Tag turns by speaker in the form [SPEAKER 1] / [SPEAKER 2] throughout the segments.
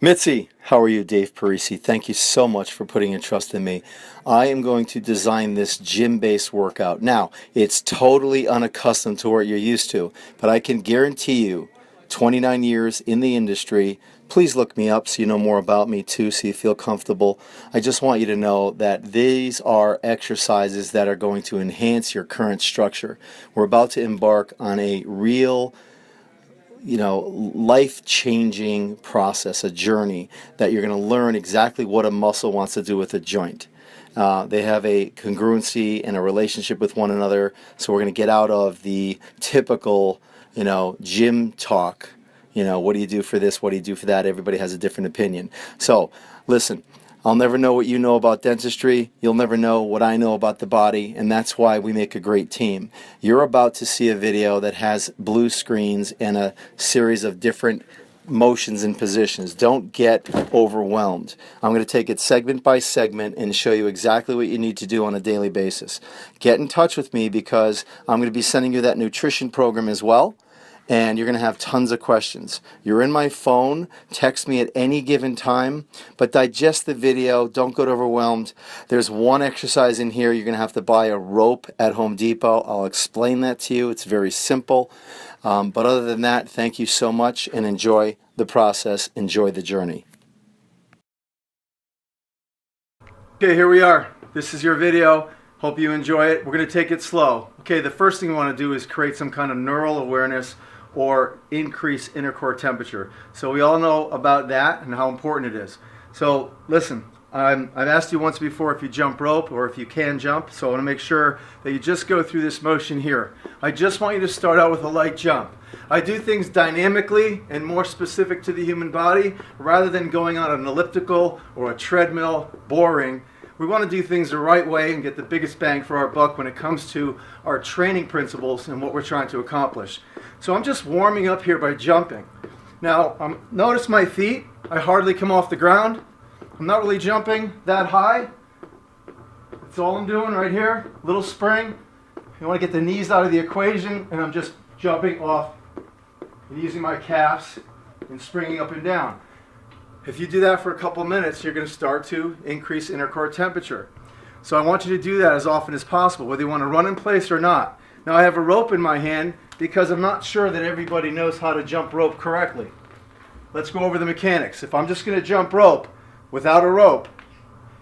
[SPEAKER 1] Mitzie, how are you? Dave Parisi. Thank you so much for putting your trust in me. I am going to design this gym-based workout. Now, it's totally unaccustomed to what you're used to, but I can guarantee you, 29 years in the industry, please look me up so you know more about me too, so you feel comfortable. I just want you to know that these are exercises that are going to enhance your current structure. We're about to embark on a real life-changing process, a journey that you're going to learn exactly what a muscle wants to do with a joint. They have a congruency and a relationship with one another, so we're going to get out of the typical, gym talk. What do you do for this? What do you do for that? Everybody has a different opinion. So, listen. I'll never know what you know about dentistry. You'll never know what I know about the body, and that's why we make a great team. You're about to see a video that has blue screens and a series of different motions and positions. Don't get overwhelmed. I'm going to take it segment by segment and show you exactly what you need to do on a daily basis. Get in touch with me because I'm going to be sending you that nutrition program as well. And you're going to have tons of questions. You're in my phone. Text me at any given time, but digest the video. Don't get overwhelmed. There's one exercise in here. You're going to have to buy a rope at Home Depot. I'll explain that to you. It's very simple. But other than that, thank you so much and enjoy the process. Enjoy the journey. Okay, here we are. This is your video. Hope you enjoy it. We're going to take it slow. Okay, the first thing we want to do is create some kind of neural awareness or increase inner core temperature. So we all know about that and how important it is. So listen, I've asked you once before if you jump rope or if you can jump, so I want to make sure that you just go through this motion here. I just want you to start out with a light jump. I do things dynamically and more specific to the human body rather than going on an elliptical or a treadmill, boring. We want to do things the right way and get the biggest bang for our buck when it comes to our training principles and what we're trying to accomplish. So I'm just warming up here by jumping. Now, notice my feet. I hardly come off the ground. I'm not really jumping that high. That's all I'm doing right here. Little spring. You want to get the knees out of the equation, and I'm just jumping off and using my calves and springing up and down. If you do that for a couple of minutes, you're going to start to increase inner core temperature. So I want you to do that as often as possible, whether you want to run in place or not. Now I have a rope in my hand because I'm not sure that everybody knows how to jump rope correctly. Let's go over the mechanics. If I'm just going to jump rope without a rope,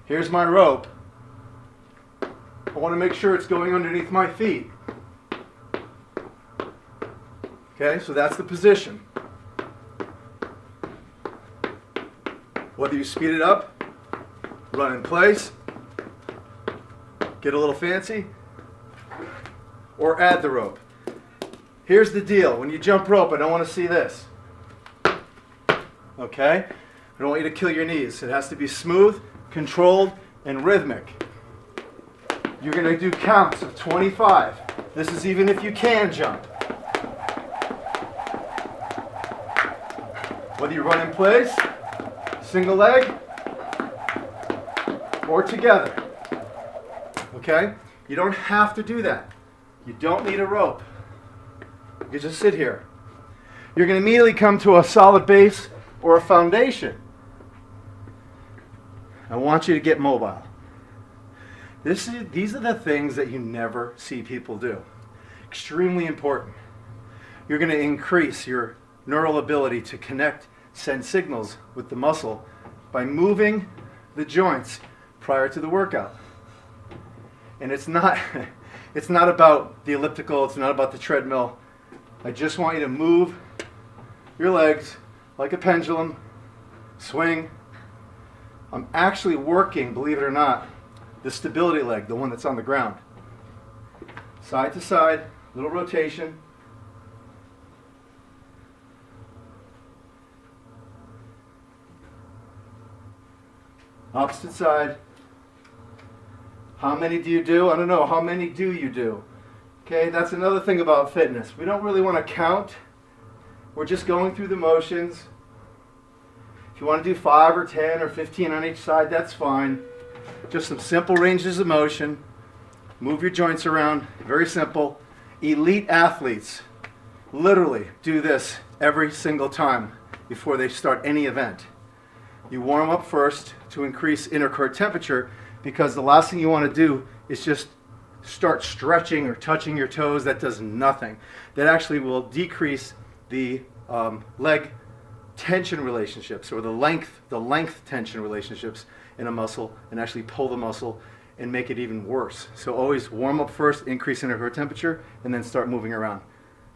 [SPEAKER 1] here's my rope. I want to make sure it's going underneath my feet. Okay, so that's the position. Whether you speed it up, run in place, get a little fancy, or add the rope. Here's the deal. When you jump rope, I don't want to see this. Okay? I don't want you to kill your knees. It has to be smooth, controlled, and rhythmic. You're going to do counts of 25. This is even if you can jump. Whether you run in place, single leg, or together. Okay? You don't have to do that. You don't need a rope. You can just sit here. You're going to immediately come to a solid base or a foundation. I want you to get mobile. These are the things that you never see people do. Extremely important. You're going to increase your neural ability to connect, send signals with the muscle by moving the joints prior to the workout. And it's not about the elliptical, it's not about the treadmill. I just want you to move your legs like a pendulum, swing. I'm actually working, believe it or not, the stability leg, the one that's on the ground. Side to side, little rotation. Opposite side. How many do you do? I don't know. How many do you do? Okay, that's another thing about fitness. We don't really want to count. We're just going through the motions. If you want to do 5 or 10 or 15 on each side, that's fine. Just some simple ranges of motion. Move your joints around. Very simple. Elite athletes literally do this every single time before they start any event. You warm up first to increase inner core temperature, because the last thing you want to do is just start stretching or touching your toes. That does nothing. That actually will decrease the leg tension relationships, or the length tension relationships in a muscle, and actually pull the muscle and make it even worse. So always warm up first, increase inner core temperature, and then start moving around.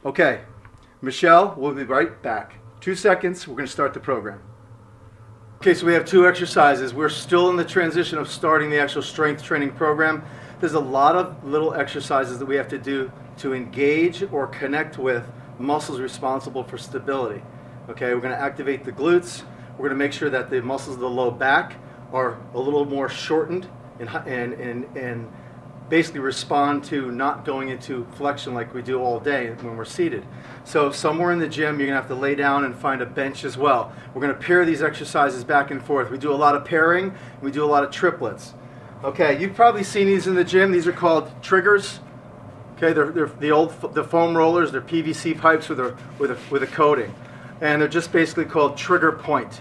[SPEAKER 1] Okay, Michelle, we'll be right back. 2 seconds, we're going to start the program. Okay, so we have 2 exercises. We're still in the transition of starting the actual strength training program. There's a lot of little exercises that we have to do to engage or connect with muscles responsible for stability. Okay, we're going to activate the glutes. We're going to make sure that the muscles of the low back are a little more shortened and basically respond to not going into flexion like we do all day when we're seated. So somewhere in the gym, you're going to have to lay down and find a bench as well. We're going to pair these exercises back and forth. We do a lot of pairing. We do a lot of triplets. Okay, you've probably seen these in the gym. These are called triggers. Okay, they're the foam rollers. They're PVC pipes with a coating, and they're just basically called trigger point.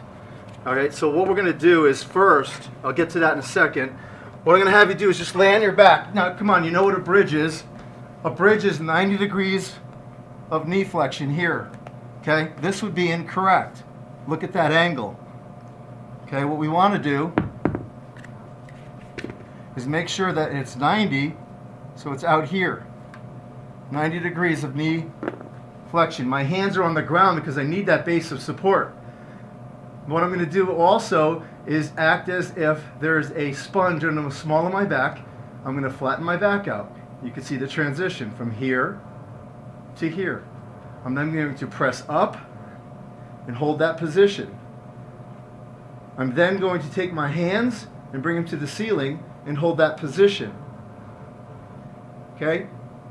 [SPEAKER 1] All right, so what we're going to do is first, I'll get to that in a second. What I'm going to have you do is just lay on your back. Now, come on, you know what a bridge is. A bridge is 90 degrees of knee flexion here. Okay, this would be incorrect. Look at that angle. Okay, what we want to do is make sure that it's 90, so it's out here. 90 degrees of knee flexion. My hands are on the ground because I need that base of support. What I'm going to do also is act as if there's a sponge on the small of my back. I'm going to flatten my back out. You can see the transition from here to here. I'm then going to press up and hold that position. I'm then going to take my hands and bring them to the ceiling and hold that position. Okay?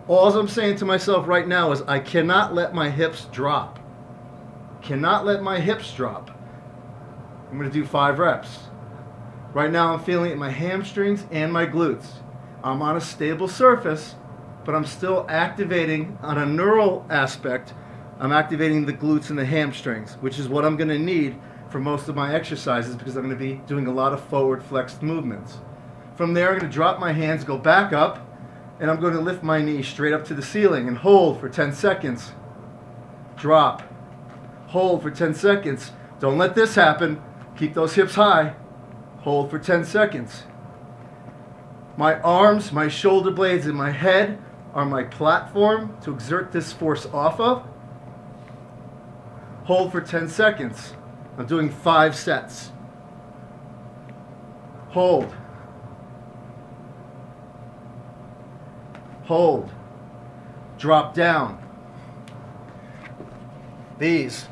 [SPEAKER 1] All I'm saying to myself right now is I cannot let my hips drop. Cannot let my hips drop. I'm going to do 5 reps. Right now I'm feeling it in my hamstrings and my glutes. I'm on a stable surface, but I'm still activating on a neural aspect. I'm activating the glutes and the hamstrings, which is what I'm going to need for most of my exercises, because I'm going to be doing a lot of forward flexed movements. From there, I'm going to drop my hands, go back up, and I'm going to lift my knee straight up to the ceiling and hold for 10 seconds. Drop. Hold for 10 seconds. Don't let this happen. Keep those hips high. Hold for 10 seconds. My arms, my shoulder blades, and my head are my platform to exert this force off of. Hold for 10 seconds. I'm doing 5 sets. Hold. Hold. Drop down. It's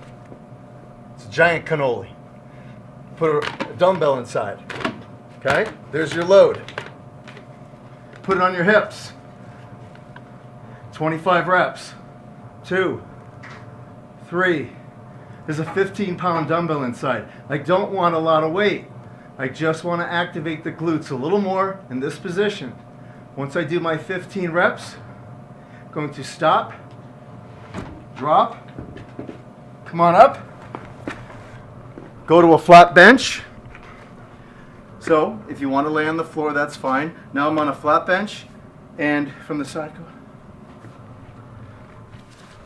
[SPEAKER 1] a giant cannoli. Put a dumbbell inside. Okay? There's your load. Put it on your hips. 25 reps. 2, 3. There's a 15-pound dumbbell inside. I don't want a lot of weight. I just want to activate the glutes a little more in this position. Once I do my 15 reps, I'm going to stop, drop, come on up, go to a flat bench. So if you want to lay on the floor, that's fine. Now I'm on a flat bench, and from the side,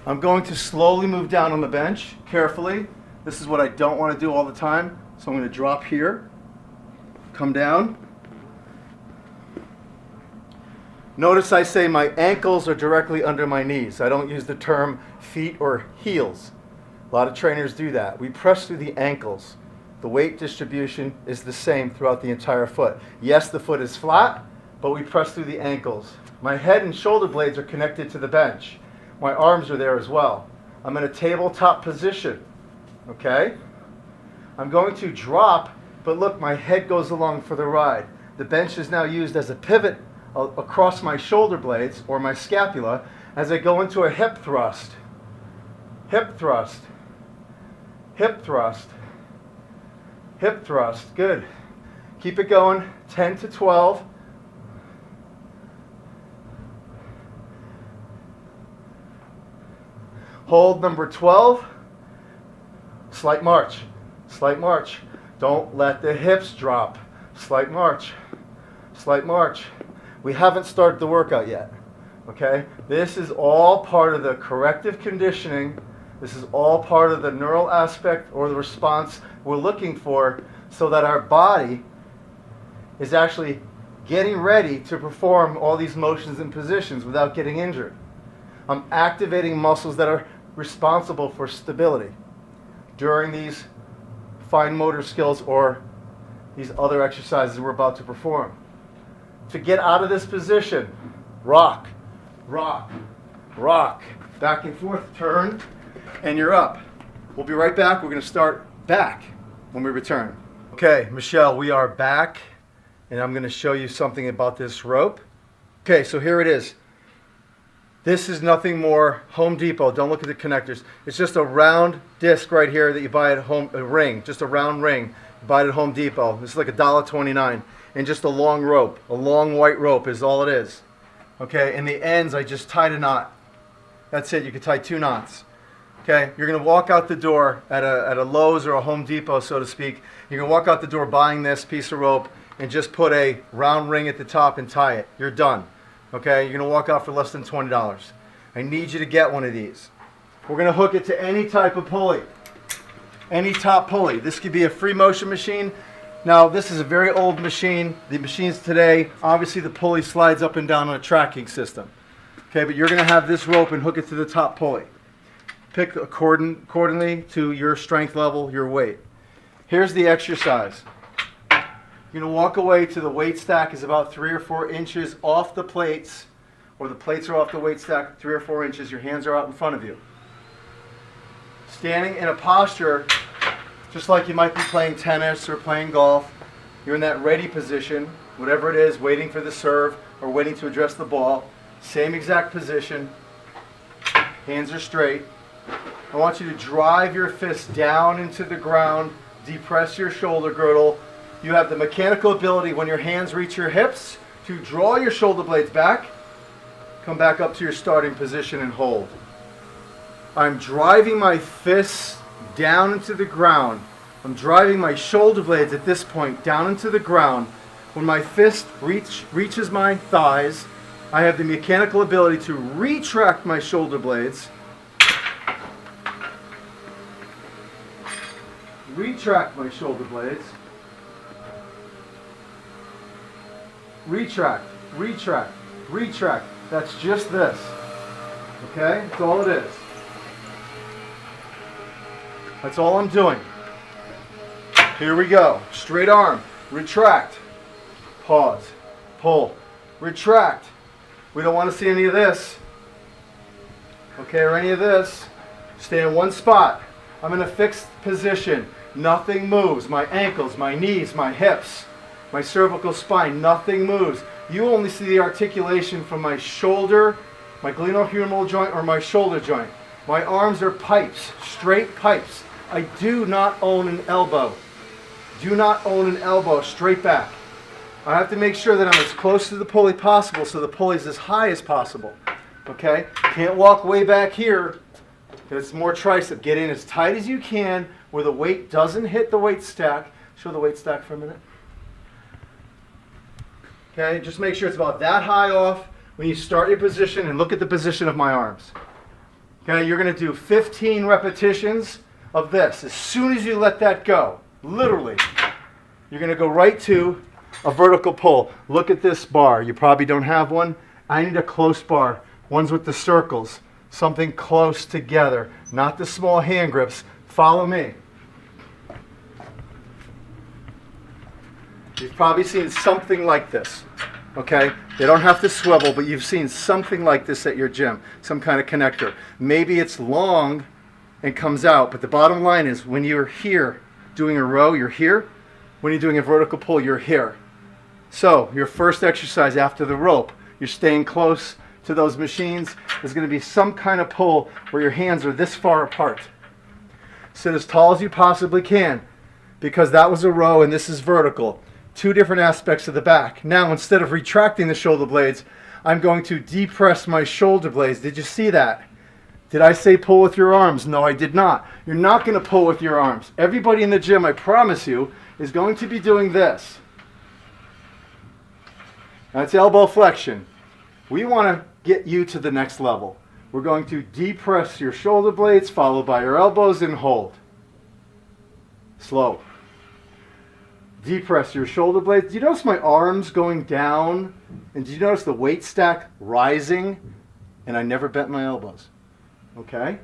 [SPEAKER 1] I'm going to slowly move down on the bench, carefully. This is what I don't want to do all the time. So I'm going to drop here, come down. Notice I say my ankles are directly under my knees. I don't use the term feet or heels. A lot of trainers do that. We press through the ankles. The weight distribution is the same throughout the entire foot. Yes, the foot is flat, but we press through the ankles. My head and shoulder blades are connected to the bench. My arms are there as well. I'm in a tabletop position, okay? I'm going to drop, but look, my head goes along for the ride. The bench is now used as a pivot across my shoulder blades or my scapula as I go into a hip thrust. Hip thrust. Hip thrust. Hip thrust. Good. Keep it going. 10 to 12. Hold number 12. Slight march. Slight march. Don't let the hips drop. Slight march. Slight march. We haven't started the workout yet. Okay? This is all part of the corrective conditioning. This is all part of the neural aspect or the response we're looking for so that our body is actually getting ready to perform all these motions and positions without getting injured. I'm activating muscles that are responsible for stability during these fine motor skills or these other exercises we're about to perform. To get out of this position, rock, rock, rock, back and forth, turn, and you're up. We'll be right back. We're going to start back when we return. Okay, Michelle, we are back, and I'm going to show you something about this rope. Okay, so here it is. This is nothing more Home Depot. Don't look at the connectors. It's just a round disc right here that you buy at home, a ring, just a round ring. You buy it at Home Depot. This is like $1.29, and just a long rope, a long white rope is all it is. Okay, in the ends I just tied a knot. That's it. You can tie 2 knots. Okay, you're going to walk out the door at a Lowe's or a Home Depot, so to speak. You're going to walk out the door buying this piece of rope and just put a round ring at the top and tie it. You're done. Okay, you're going to walk out for less than $20. I need you to get one of these. We're going to hook it to any type of pulley, any top pulley. This could be a free motion machine. Now, this is a very old machine. The machines today, obviously the pulley slides up and down on a tracking system. Okay, but you're going to have this rope and hook it to the top pulley. Pick accordingly to your strength level, your weight. Here's the exercise. You're going to walk away to the weight stack is about 3 or 4 inches off the plates, or the plates are off the weight stack 3 or 4 inches. Your hands are out in front of you. Standing in a posture, just like you might be playing tennis or playing golf. You're in that ready position, whatever it is, waiting for the serve or waiting to address the ball. Same exact position. Hands are straight. I want you to drive your fist down into the ground, depress your shoulder girdle. You have the mechanical ability when your hands reach your hips to draw your shoulder blades back, come back up to your starting position and hold. I'm driving my fists down into the ground. I'm driving my shoulder blades at this point down into the ground. When my fist reaches my thighs, I have the mechanical ability to retract my shoulder blades, retract my shoulder blades, retract, retract, retract. That's just this. Okay? That's all it is. That's all I'm doing. Here we go. Straight arm. Retract. Pause. Pull. Retract. We don't want to see any of this. Okay, or any of this. Stay in one spot. I'm in a fixed position. Nothing moves. My ankles, my knees, my hips, my cervical spine, nothing moves. You only see the articulation from my shoulder, my glenohumeral joint, or my shoulder joint. My arms are pipes, straight pipes. I do not own an elbow. Do not own an elbow straight back. I have to make sure that I'm as close to the pulley possible so the pulley's as high as possible. Okay? Can't walk way back here. It's more tricep. Get in as tight as you can where the weight doesn't hit the weight stack. Show the weight stack for a minute. Okay, just make sure it's about that high off when you start your position, and look at the position of my arms. Okay, you're going to do 15 repetitions of this. As soon as you let that go, literally, you're going to go right to a vertical pull. Look at this bar. You probably don't have one. I need a close bar. Ones with the circles. Something close together. Not the small hand grips. Follow me. You've probably seen something like this. Okay? They don't have to swivel, but you've seen something like this at your gym. Some kind of connector. Maybe it's long and comes out, but the bottom line is when you're here doing a row, you're here. When you're doing a vertical pull, you're here. So, your first exercise after the rope, you're staying close to those machines. There's going to be some kind of pull where your hands are this far apart. Sit as tall as you possibly can, because that was a row and this is vertical. 2 different aspects of the back. Now, instead of retracting the shoulder blades, I'm going to depress my shoulder blades. Did you see that? Did I say pull with your arms? No, I did not. You're not going to pull with your arms. Everybody in the gym, I promise you, is going to be doing this. That's elbow flexion. We want to get you to the next level. We're going to depress your shoulder blades, followed by your elbows, and hold. Slow. Depress your shoulder blades. Do you notice my arms going down? And do you notice the weight stack rising? And I never bent my elbows. Okay?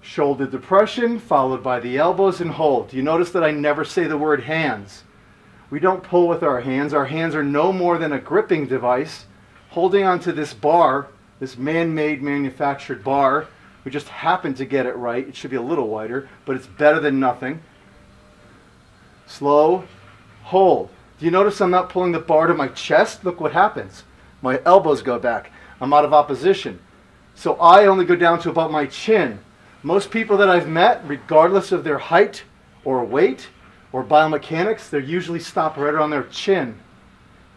[SPEAKER 1] Shoulder depression, followed by the elbows, and hold. Do you notice that I never say the word hands? We don't pull with our hands. Our hands are no more than a gripping device holding onto this bar, this man-made manufactured bar. We just happen to get it right. It should be a little wider, but it's better than nothing. Slow, hold. Do you notice I'm not pulling the bar to my chest? Look what happens. My elbows go back. I'm out of opposition. So I only go down to about my chin. Most people that I've met, regardless of their height or weight or biomechanics, they usually stop right around their chin.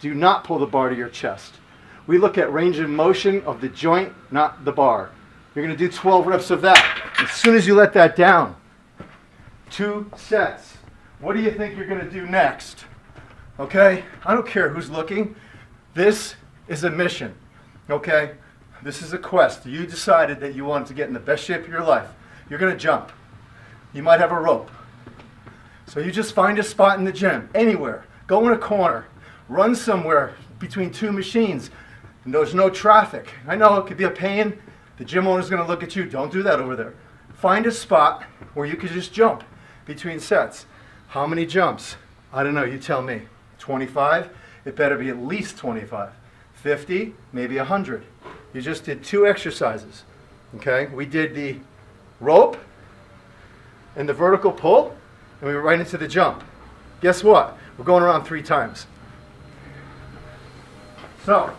[SPEAKER 1] Do not pull the bar to your chest. We look at range of motion of the joint, not the bar. You're going to do 12 reps of that. As soon as you let that down, 2 sets. What do you think you're going to do next? Okay? I don't care who's looking. This is a mission. Okay? This is a quest. You decided that you wanted to get in the best shape of your life. You're going to jump. You might have a rope. So you just find a spot in the gym, anywhere. Go in a corner. Run somewhere between 2 machines. And there's no traffic. I know it could be a pain. The gym owner's going to look at you. Don't do that over there. Find a spot where you can just jump between sets. How many jumps? I don't know. You tell me. 25? It better be at least 25. 50? Maybe 100. You just did 2 exercises. Okay? We did the rope and the vertical pull, and we were right into the jump. Guess what? We're going around 3 times. So,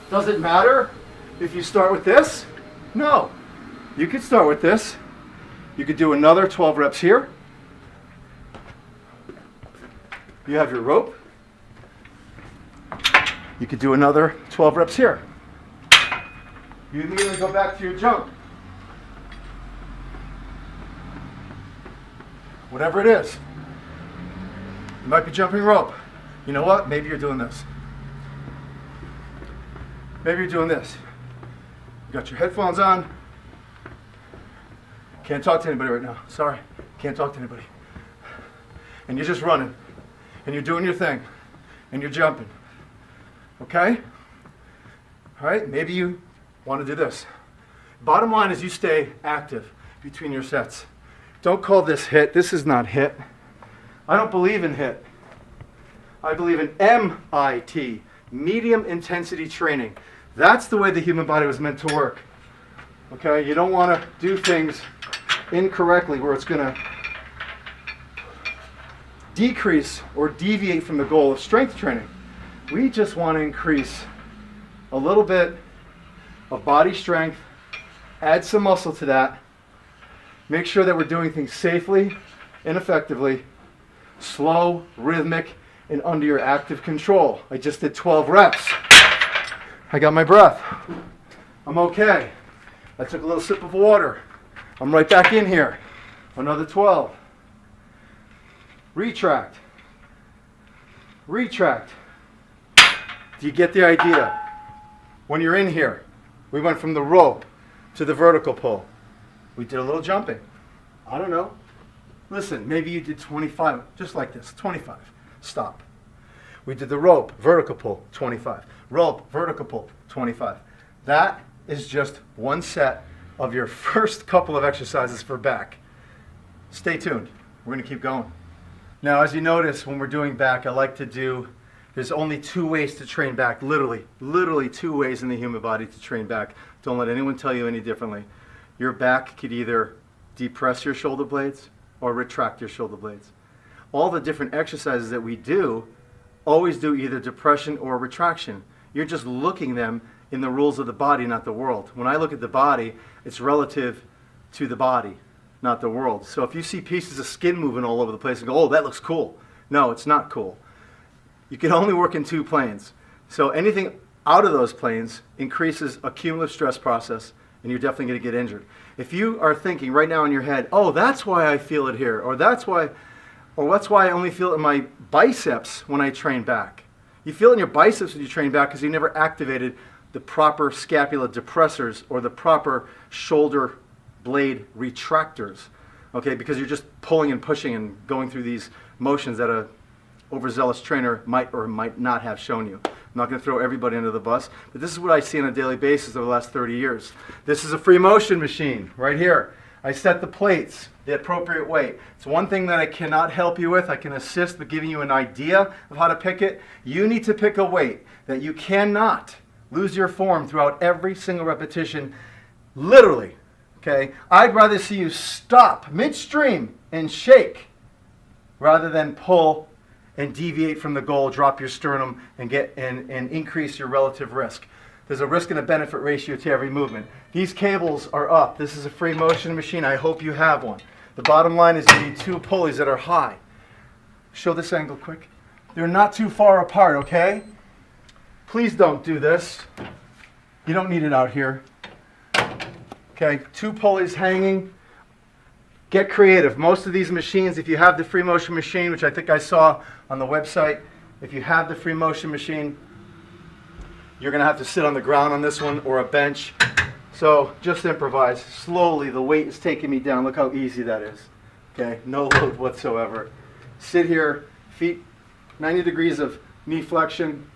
[SPEAKER 1] does it matter if you start with this? No. You could start with this. You could do another 12 reps here. You have your rope. You could do another 12 reps here. You immediately go back to your jump. Whatever it is. You might be jumping rope. You know what? Maybe you're doing this. Maybe you're doing this. You got your headphones on. Can't talk to anybody right now. Sorry. Can't talk to anybody. And you're just running. And you're doing your thing. And you're jumping. Okay? All right? Maybe you want to do this. Bottom line is you stay active between your sets. Don't call this HIIT. This is not HIIT. I don't believe in HIIT. I believe in MIT, medium intensity training. That's the way the human body was meant to work. Okay? You don't want to do things incorrectly where it's going to decrease or deviate from the goal of strength training. We just want to increase a little bit of body strength, add some muscle to that, make sure that we're doing things safely and effectively, slow, rhythmic, and under your active control. I just did 12 reps. I got my breath. I'm okay. I took a little sip of water. I'm right back in here. Another 12. Retract. Retract. Do you get the idea? When you're in here, we went from the rope to the vertical pull. We did a little jumping. I don't know. Listen, maybe you did 25, just like this, 25. Stop. We did the rope, vertical pull, 25. Rope, vertical pull, 25. That is just one set of your first couple of exercises for back. Stay tuned. We're going to keep going. Now, as you notice, when we're doing back, I like to do, there's only 2 ways to train back, literally 2 ways in the human body to train back. Don't let anyone tell you any differently. Your back could either depress your shoulder blades or retract your shoulder blades. All the different exercises that we do always do either depression or retraction. You're just looking them in the rules of the body, not the world. When I look at the body, it's relative to the body, not the world. So if you see pieces of skin moving all over the place and go, oh, that looks cool. No, it's not cool. You can only work in 2 planes. So anything out of those planes increases a cumulative stress process, and you're definitely going to get injured. If you are thinking right now in your head, oh, that's why I feel it here, or that's why Or that's why I only feel it in my biceps when I train back. You feel it in your biceps when you train back because you never activated the proper scapula depressors or the proper shoulder blade retractors. Okay, because you're just pulling and pushing and going through these motions that a overzealous trainer might or might not have shown you. I'm not going to throw everybody under the bus, but this is what I see on a daily basis over the last 30 years. This is a free motion machine right here. I set the plates the appropriate weight. It's one thing that I cannot help you with. I can assist with giving you an idea of how to pick it. You need to pick a weight that you cannot lose your form throughout every single repetition, literally. Okay? I'd rather see you stop midstream and shake rather than pull and deviate from the goal, drop your sternum, and increase your relative risk. There's a risk and a benefit ratio to every movement. These cables are up. This is a free motion machine. I hope you have one. The bottom line is you need two pulleys that are high. Show this angle quick. They're not too far apart, okay? Please don't do this. You don't need it out here. Okay, two pulleys hanging. Get creative. Most of these machines, if you have the free motion machine, which I think I saw on the website, if you have the free motion machine, you're going to have to sit on the ground on this one or a bench. So just improvise. Slowly, the weight is taking me down. Look how easy that is. Okay, no load whatsoever. Sit here, feet 90 degrees of knee flexion.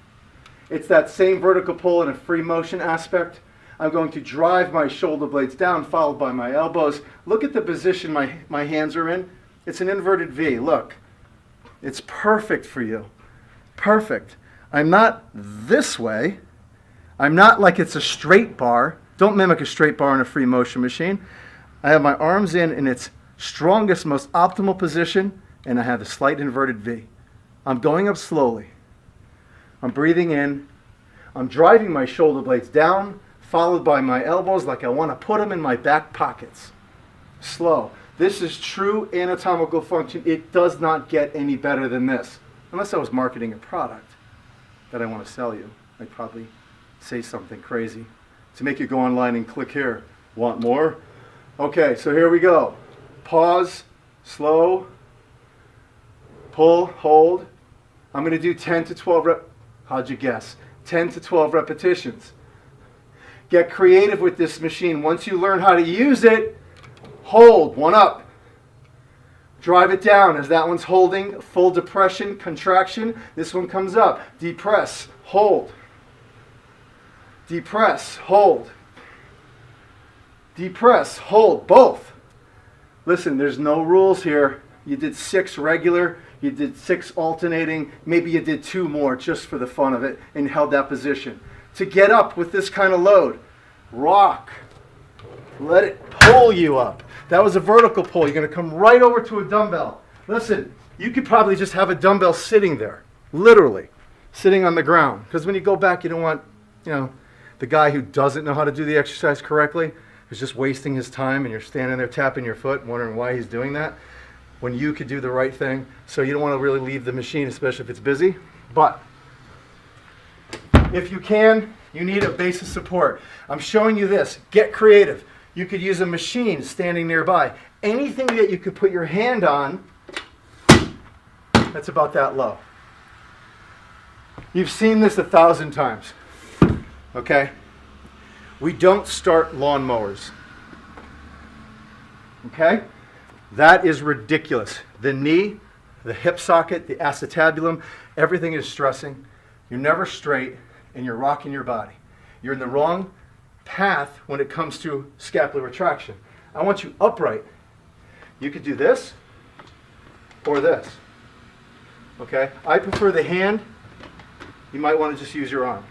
[SPEAKER 1] It's that same vertical pull in a free motion aspect. I'm going to drive my shoulder blades down, followed by my elbows. Look at the position my hands are in. It's an inverted V. Look. It's perfect for you. Perfect. I'm not this way. I'm not like it's a straight bar. Don't mimic a straight bar in a free motion machine. I have my arms in its strongest, most optimal position, and I have a slight inverted V. I'm going up slowly. I'm breathing in. I'm driving my shoulder blades down, followed by my elbows like I want to put them in my back pockets. Slow. This is true anatomical function. It does not get any better than this. Unless I was marketing a product that I want to sell you. I'd probably say something crazy to make you go online and click here. Want more? Okay, so here we go. Pause, slow, pull, hold. I'm going to do 10 to 12 how'd you guess? 10 to 12 repetitions. Get creative with this machine. Once you learn how to use it, hold, one up. Drive it down as that one's holding, full depression, contraction. This one comes up. Depress, hold. Depress, hold. Depress, hold, both. Listen, there's no rules here. You did 6 regular, you did 6 alternating, maybe you did 2 more just for the fun of it and held that position. To get up with this kind of load, rock. Let it pull you up. That was a vertical pull. You're going to come right over to a dumbbell. Listen, you could probably just have a dumbbell sitting there, literally, sitting on the ground. Because when you go back, you don't want, the guy who doesn't know how to do the exercise correctly is just wasting his time, and you're standing there tapping your foot, wondering why he's doing that, when you could do the right thing. So you don't want to really leave the machine, especially if it's busy. But if you can, you need a base of support. I'm showing you this. Get creative. You could use a machine standing nearby. Anything that you could put your hand on, that's about that low. You've seen this 1,000 times. Okay? We don't start lawnmowers. Okay? That is ridiculous. The knee, the hip socket, the acetabulum, everything is stressing. You're never straight, and you're rocking your body. You're in the wrong path when it comes to scapular retraction. I want you upright. You could do this or this. Okay? I prefer the hand. You might want to just use your arm.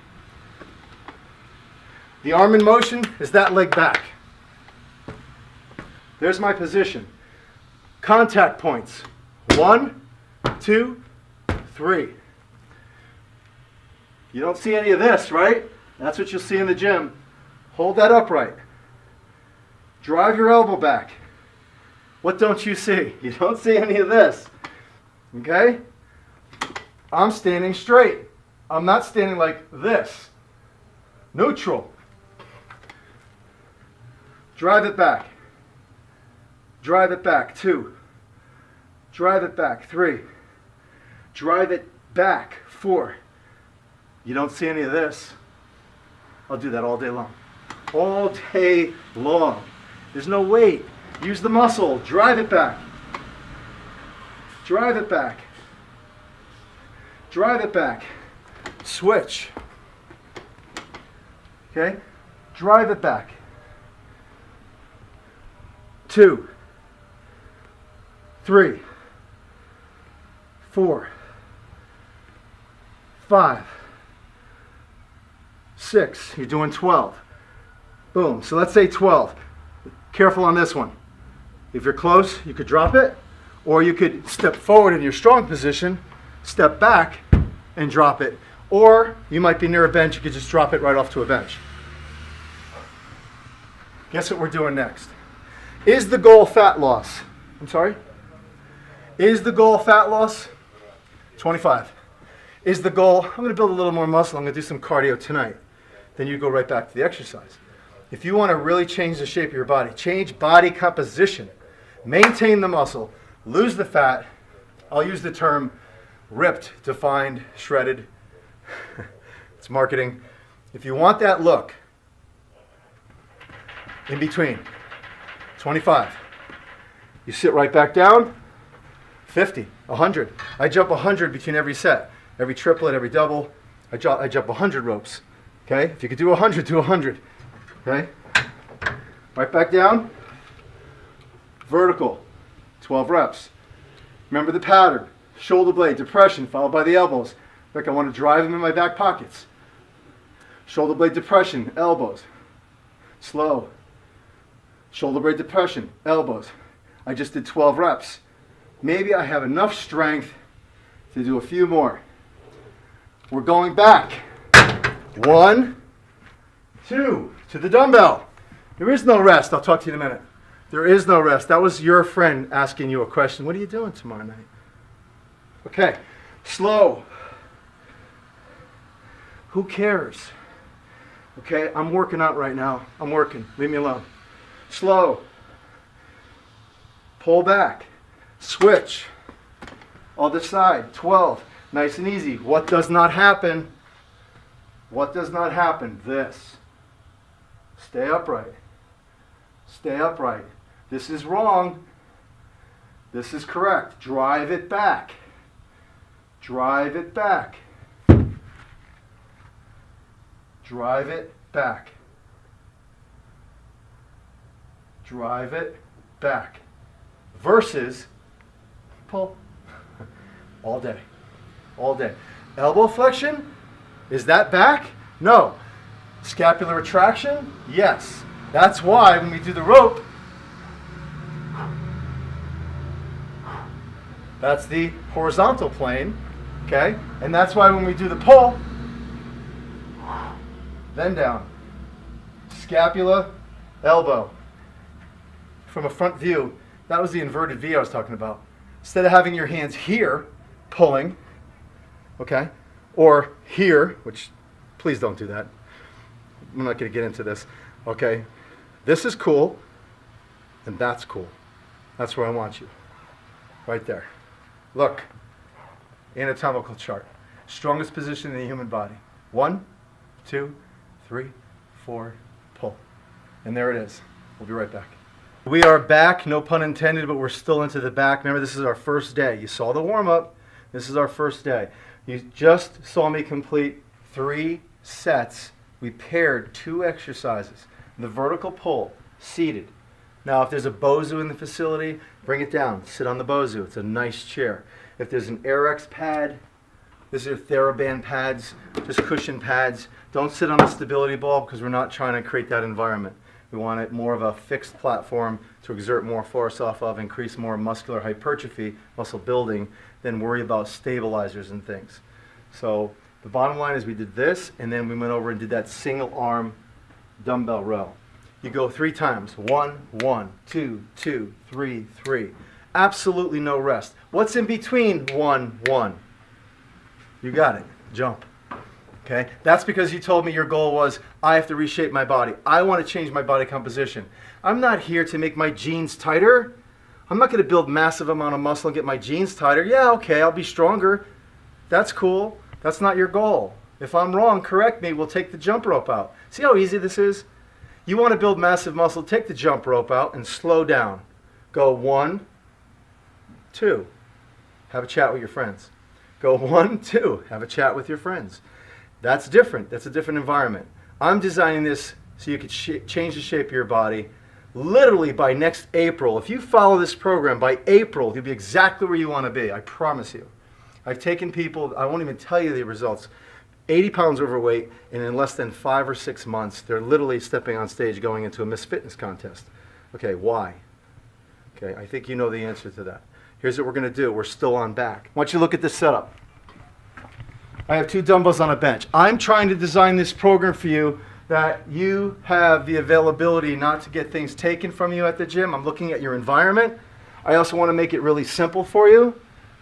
[SPEAKER 1] The arm in motion is that leg back. There's my position. Contact points. 1, 2, 3. You don't see any of this, right? That's what you'll see in the gym. Hold that upright. Drive your elbow back. What don't you see? You don't see any of this. Okay? I'm standing straight. I'm not standing like this. Neutral. Drive it back. Drive it back. 2, Drive it back. 3. Drive it back. 4. You don't see any of this. I'll do that all day long. All day long. There's no weight. Use the muscle. Drive it back. Drive it back. Drive it back. Switch. Okay? Drive it back. 2, 3, 4, 5, 6. You're doing 12. Boom. So let's say 12. Careful on this one. If you're close, you could drop it, or you could step forward in your strong position, step back, and drop it. Or you might be near a bench, you could just drop it right off to a bench. Guess what we're doing next? Is the goal fat loss? I'm sorry? Is the goal fat loss? 25. Is the goal, I'm going to build a little more muscle, I'm going to do some cardio tonight. Then you go right back to the exercise. If you want to really change the shape of your body, change body composition, maintain the muscle, lose the fat, I'll use the term ripped, defined, shredded. It's marketing. If you want that look, in between, 25. You sit right back down, 50, 100. I jump 100 between every set. Every triplet, every double, I jump 100 ropes. Okay? If you could do 100, do 100. Okay? Right back down. Vertical, 12 reps. Remember the pattern. Shoulder blade, depression, followed by the elbows. Like I want to drive them in my back pockets. Shoulder blade depression, elbows. Slow. Shoulder blade depression, elbows. I just did 12 reps. Maybe I have enough strength to do a few more. We're going back. 1, 2, to the dumbbell. There is no rest. I'll talk to you in a minute. There is no rest. That was your friend asking you a question. What are you doing tomorrow night? Okay, slow. Who cares? Okay, I'm working out right now. I'm working. Leave me alone. Slow. Pull back. Switch. Other side. 12. Nice and easy. What does not happen? What does not happen? This. Stay upright. Stay upright. This is wrong. This is correct. Drive it back. Drive it back. Drive it back. Drive it back. Versus pull. All day. All day. Elbow flexion? Is that back? No. Scapular retraction? Yes. That's why when we do the rope, that's the horizontal plane, okay? And that's why when we do the pull, then down. Scapula, elbow. From a front view, that was the inverted V I was talking about. Instead of having your hands here, pulling, okay, or here, which please don't do that. I'm not going to get into this, okay? This is cool, and that's cool. That's where I want you, right there. Look, anatomical chart. Strongest position in the human body. 1, 2, 3, 4, pull. And there it is. We'll be right back. We are back, no pun intended, but we're still into the back. Remember, this is our first day. You saw the warm-up. This is our first day. You just saw me complete 3 sets. We paired 2 exercises. The vertical pull, seated. Now, if there's a Bozu in the facility, bring it down. Sit on the Bozu. It's a nice chair. If there's an Airex pad, these are TheraBand pads, just cushion pads. Don't sit on a stability ball because we're not trying to create that environment. We want it more of a fixed platform to exert more force off of, increase more muscular hypertrophy, muscle building, than worry about stabilizers and things. So the bottom line is we did this, and then we went over and did that single arm dumbbell row. You go 3 times. 1, 1, 2, 2, 3, 3. Absolutely no rest. What's in between 1, 1? You got it. Jump. Okay? That's because you told me your goal was, I have to reshape my body. I want to change my body composition. I'm not here to make my jeans tighter. I'm not going to build massive amount of muscle and get my jeans tighter. Yeah, okay, I'll be stronger. That's cool. That's not your goal. If I'm wrong, correct me. We'll take the jump rope out. See how easy this is? You want to build massive muscle, take the jump rope out and slow down. Go 1, 2. Have a chat with your friends. Go 1, 2. Have a chat with your friends. That's different. That's a different environment. I'm designing this so you could change the shape of your body literally by next April. If you follow this program, by April, you'll be exactly where you want to be. I promise you. I've taken people, I won't even tell you the results, 80 pounds overweight, and in less than 5 or 6 months, they're literally stepping on stage going into a Miss Fitness contest. Okay, why? Okay, I think you know the answer to that. Here's what we're going to do. We're still on back. I want you to look at this setup. I have 2 dumbbells on a bench. I'm trying to design this program for you that you have the availability not to get things taken from you at the gym. I'm looking at your environment. I also want to make it really simple for you,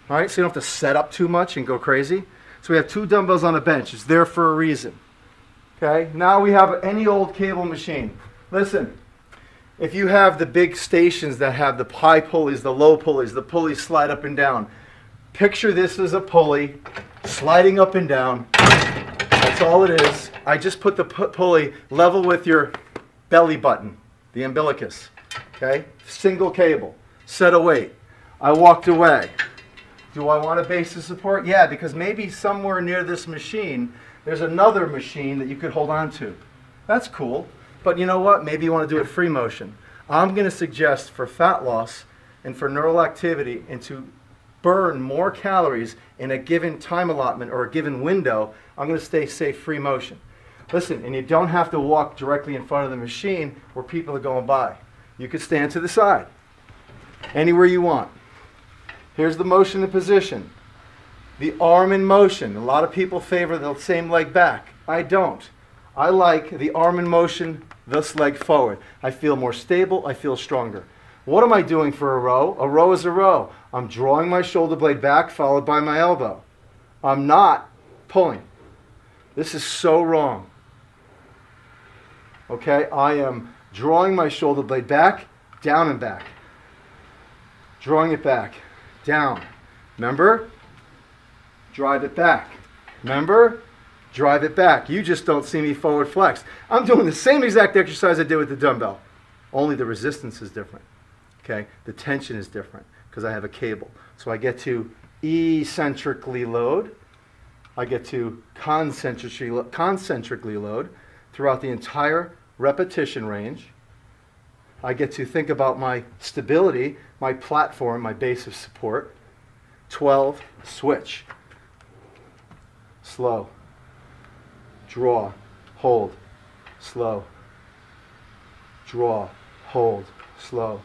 [SPEAKER 1] all right, so you don't have to set up too much and go crazy. So we have 2 dumbbells on a bench. It's there for a reason. Okay, now we have any old cable machine. Listen, if you have the big stations that have the high pulleys, the low pulleys, the pulleys slide up and down, picture this as a pulley sliding up and down. That's all it is. I just put the pulley level with your belly button, the umbilicus. Okay, single cable, set a weight. I walked away. Do I want a base of support? Yeah, because maybe somewhere near this machine, there's another machine that you could hold on to. That's cool. But you know what? Maybe you want to do it free motion. I'm going to suggest for fat loss and for neural activity and to burn more calories in a given time allotment or a given window, I'm going to say free motion. Listen, and you don't have to walk directly in front of the machine where people are going by. You could stand to the side, anywhere you want. Here's the motion and position. The arm in motion. A lot of people favor the same leg back. I don't. I like the arm in motion, this leg forward. I feel more stable. I feel stronger. What am I doing for a row? A row is a row. I'm drawing my shoulder blade back followed by my elbow. I'm not pulling. This is so wrong. Okay, I am drawing my shoulder blade back, down and back. Drawing it back. Down. Remember? Drive it back. Remember? Drive it back. You just don't see me forward flex. I'm doing the same exact exercise I did with the dumbbell. Only the resistance is different. Okay? The tension is different because I have a cable. So I get to eccentrically load. I get to concentrically load throughout the entire repetition range. I get to think about my stability, my platform, my base of support. 12, switch. Slow. Draw, hold, slow. Draw, hold, slow.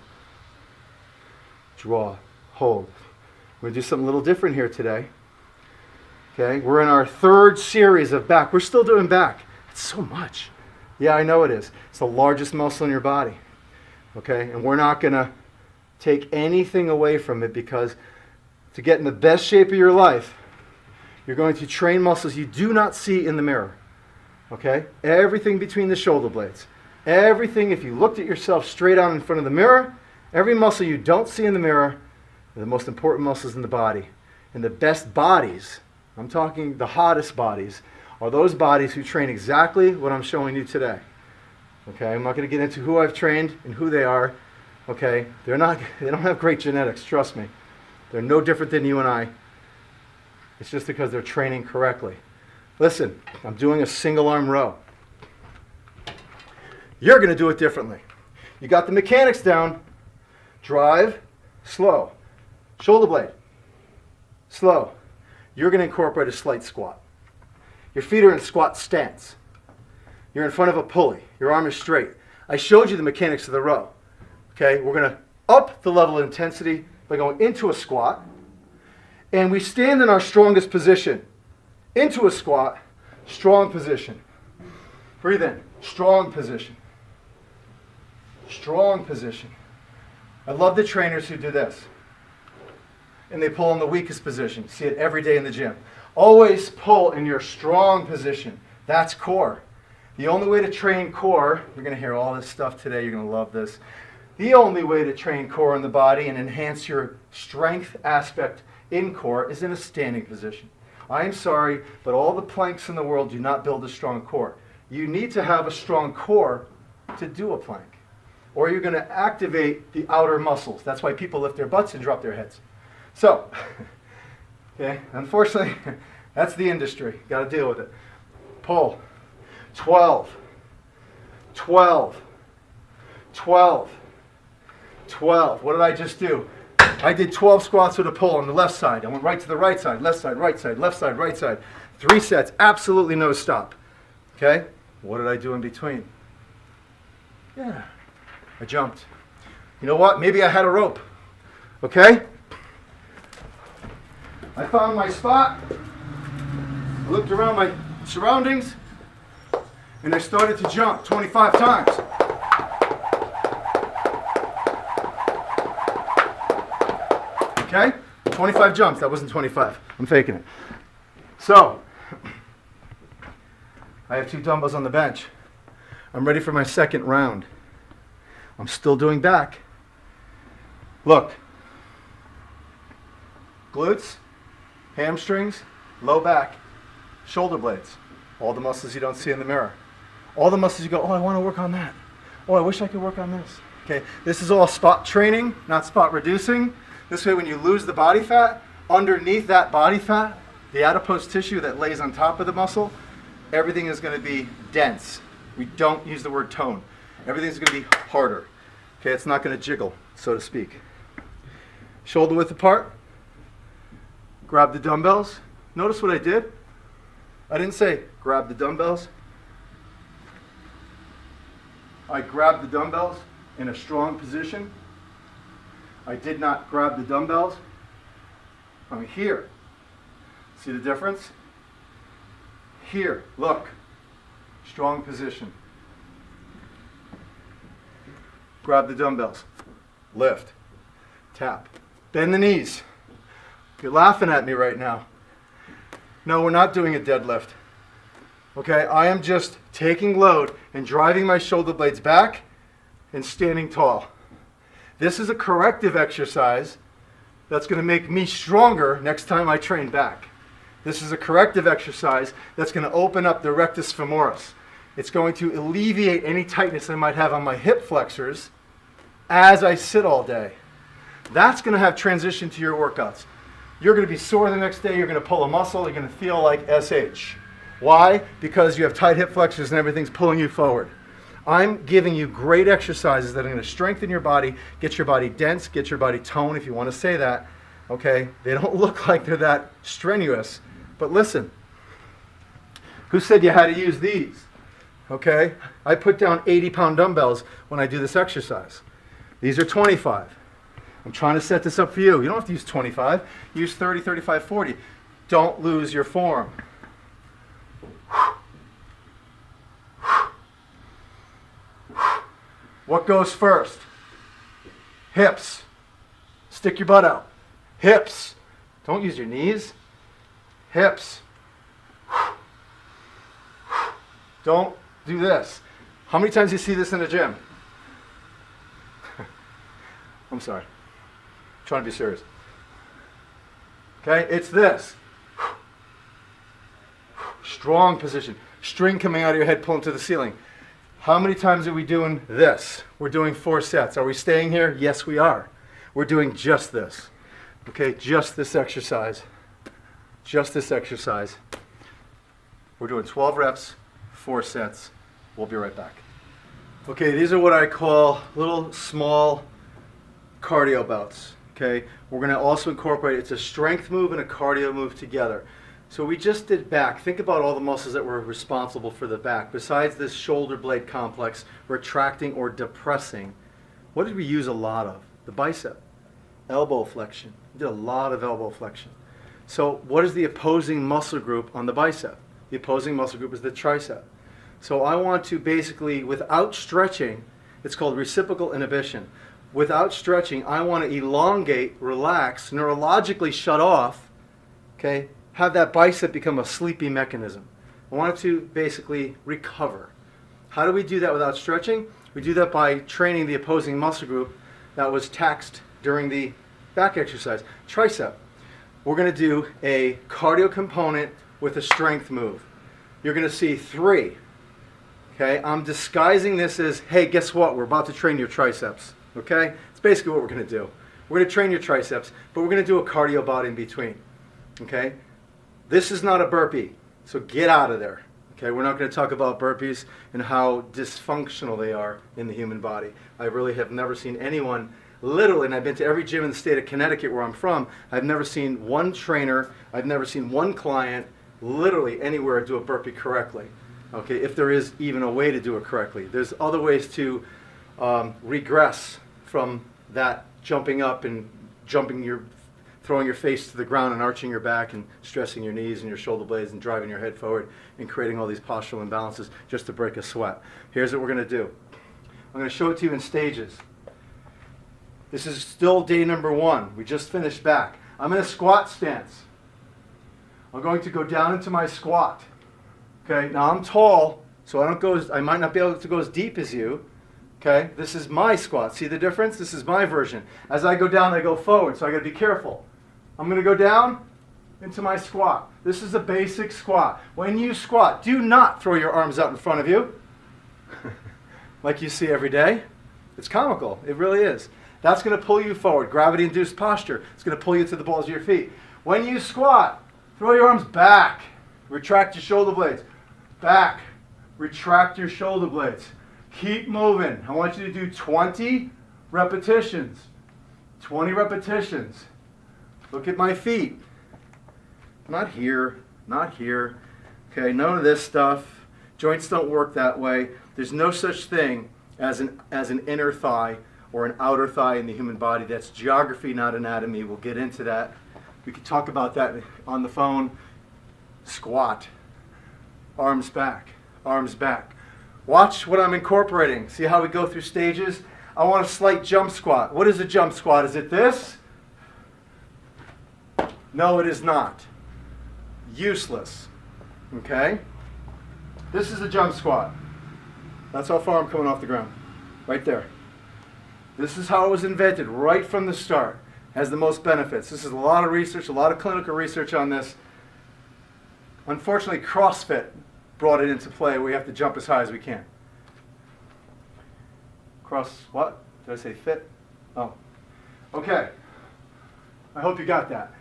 [SPEAKER 1] Draw, hold. We're going to do something a little different here today. Okay, we're in our 3rd series of back. We're still doing back. It's so much. Yeah, I know it is. It's the largest muscle in your body. Okay, and we're not going to take anything away from it because to get in the best shape of your life, you're going to train muscles you do not see in the mirror. Okay? Everything between the shoulder blades. Everything, if you looked at yourself straight on in front of the mirror, every muscle you don't see in the mirror are the most important muscles in the body. And the best bodies, I'm talking the hottest bodies, are those bodies who train exactly what I'm showing you today. Okay? I'm not going to get into who I've trained and who they are. Okay? They don't have great genetics, trust me. They're no different than you and I. It's just because they're training correctly. Listen, I'm doing a single arm row. You're going to do it differently. You got the mechanics down. Drive, slow. Shoulder blade, slow. You're going to incorporate a slight squat. Your feet are in squat stance. You're in front of a pulley. Your arm is straight. I showed you the mechanics of the row. Okay, we're going to up the level of intensity by going into a squat. And we stand in our strongest position. Into a squat, strong position. Breathe in, strong position. Strong position. I love the trainers who do this. And they pull in the weakest position. See it every day in the gym. Always pull in your strong position. That's core. The only way to train core, you're going to hear all this stuff today, you're going to love this. The only way to train core in the body and enhance your strength aspect in core is in a standing position. I am sorry, but all the planks in the world do not build a strong core. You need to have a strong core to do a plank, or you're going to activate the outer muscles. That's why people lift their butts and drop their heads. So, okay, unfortunately, that's the industry. Got to deal with it. Pull. 12, 12, 12, 12. What did I just do? I did 12 squats with a pull on the left side. I went right to the right side, left side, right side, left side, right side. 3 sets, absolutely no stop. Okay? What did I do in between? Yeah, I jumped. You know what? Maybe I had a rope. Okay? I found my spot. I looked around my surroundings, and I started to jump 25 times. Okay? 25 jumps. That wasn't 25. I'm faking it. So, I have 2 dumbbells on the bench. I'm ready for my second round. I'm still doing back. Look. Glutes, hamstrings, low back, shoulder blades. All the muscles you don't see in the mirror. All the muscles you go, oh, I want to work on that. Oh, I wish I could work on this. Okay, this is all spot training, not spot reducing. This way when you lose the body fat, underneath that body fat, the adipose tissue that lays on top of the muscle, everything is going to be dense. We don't use the word tone. Everything's going to be harder. Okay, it's not going to jiggle, so to speak. Shoulder width apart. Grab the dumbbells. Notice what I did? I didn't say grab the dumbbells. I grabbed the dumbbells in a strong position. I did not grab the dumbbells from here. See the difference? Here, look. Strong position. Grab the dumbbells. Lift. Tap. Bend the knees. You're laughing at me right now. No, we're not doing a deadlift. Okay, I am just taking load and driving my shoulder blades back and standing tall. This is a corrective exercise that's going to make me stronger next time I train back. This is a corrective exercise that's going to open up the rectus femoris. It's going to alleviate any tightness I might have on my hip flexors as I sit all day. That's going to have transition to your workouts. You're going to be sore the next day, you're going to pull a muscle, you're going to feel like SH. Why? Because you have tight hip flexors and everything's pulling you forward. I'm giving you great exercises that are going to strengthen your body, get your body dense, get your body toned, if you want to say that. Okay? They don't look like they're that strenuous. But listen, who said you had to use these? Okay? I put down 80-pound dumbbells when I do this exercise. These are 25. I'm trying to set this up for you. You don't have to use 25. Use 30, 35, 40. Don't lose your form. What goes first? Hips. Stick your butt out. Hips. Don't use your knees. Hips. Don't do this. How many times do you see this in a gym? I'm sorry. I'm trying to be serious. Okay, it's this. Strong position. String coming out of your head, pulling to the ceiling. How many times are we doing this? We're doing 4 sets. Are we staying here? Yes, we are. We're doing just this. Okay, just this exercise. Just this exercise. We're doing 12 reps, 4 sets. We'll be right back. Okay, these are what I call little small cardio bouts. Okay, we're going to also incorporate, it's a strength move and a cardio move together. So we just did back. Think about all the muscles that were responsible for the back. Besides this shoulder blade complex, retracting or depressing, what did we use a lot of? The bicep, elbow flexion. We did a lot of elbow flexion. So what is the opposing muscle group on the bicep? The opposing muscle group is the tricep. So I want to basically, without stretching, it's called reciprocal inhibition. Without stretching, I want to elongate, relax, neurologically shut off, okay? Have that bicep become a sleepy mechanism. I want it to basically recover. How do we do that without stretching? We do that by training the opposing muscle group that was taxed during the back exercise. Tricep. We're going to do a cardio component with a strength move. You're going to see 3. Okay, I'm disguising this as, hey, guess what? We're about to train your triceps. Okay, it's basically what we're going to do. We're going to train your triceps, but we're going to do a cardio bout in between. Okay, this is not a burpee, so get out of there. Okay, we're not going to talk about burpees and how dysfunctional they are in the human body. I really have never seen anyone, literally, and I've been to every gym in the state of Connecticut where I'm from, I've never seen one trainer, I've never seen one client, literally anywhere do a burpee correctly. Okay, if there is even a way to do it correctly. There's other ways to regress from that jumping up and throwing your face to the ground and arching your back and stressing your knees and your shoulder blades and driving your head forward and creating all these postural imbalances just to break a sweat. Here's what we're going to do. I'm going to show it to you in stages. This is still day number 1. We just finished back. I'm in a squat stance. I'm going to go down into my squat. Okay, now I'm tall, so I might not be able to go as deep as you. Okay, this is my squat. See the difference? This is my version. As I go down, I go forward, so I got to be careful. I'm going to go down into my squat. This is a basic squat. When you squat, do not throw your arms out in front of you like you see every day. It's comical. It really is. That's going to pull you forward. Gravity-induced posture. It's going to pull you to the balls of your feet. When you squat, throw your arms back. Retract your shoulder blades. Back. Retract your shoulder blades. Keep moving. I want you to do 20 repetitions. 20 repetitions. Look at my feet. Not here. Not here. Okay, none of this stuff. Joints don't work that way. There's no such thing as an inner thigh or an outer thigh in the human body. That's geography, not anatomy. We'll get into that. We could talk about that on the phone. Squat. Arms back. Arms back. Watch what I'm incorporating. See how we go through stages? I want a slight jump squat. What is a jump squat? Is it this? No, it is not. Useless. Okay? This is a jump squat. That's how far I'm coming off the ground. Right there. This is how it was invented right from the start. Has the most benefits. This is a lot of research, a lot of clinical research on this. Unfortunately, CrossFit brought it into play. We have to jump as high as we can. What? Did I say fit? Oh. Okay. I hope you got that.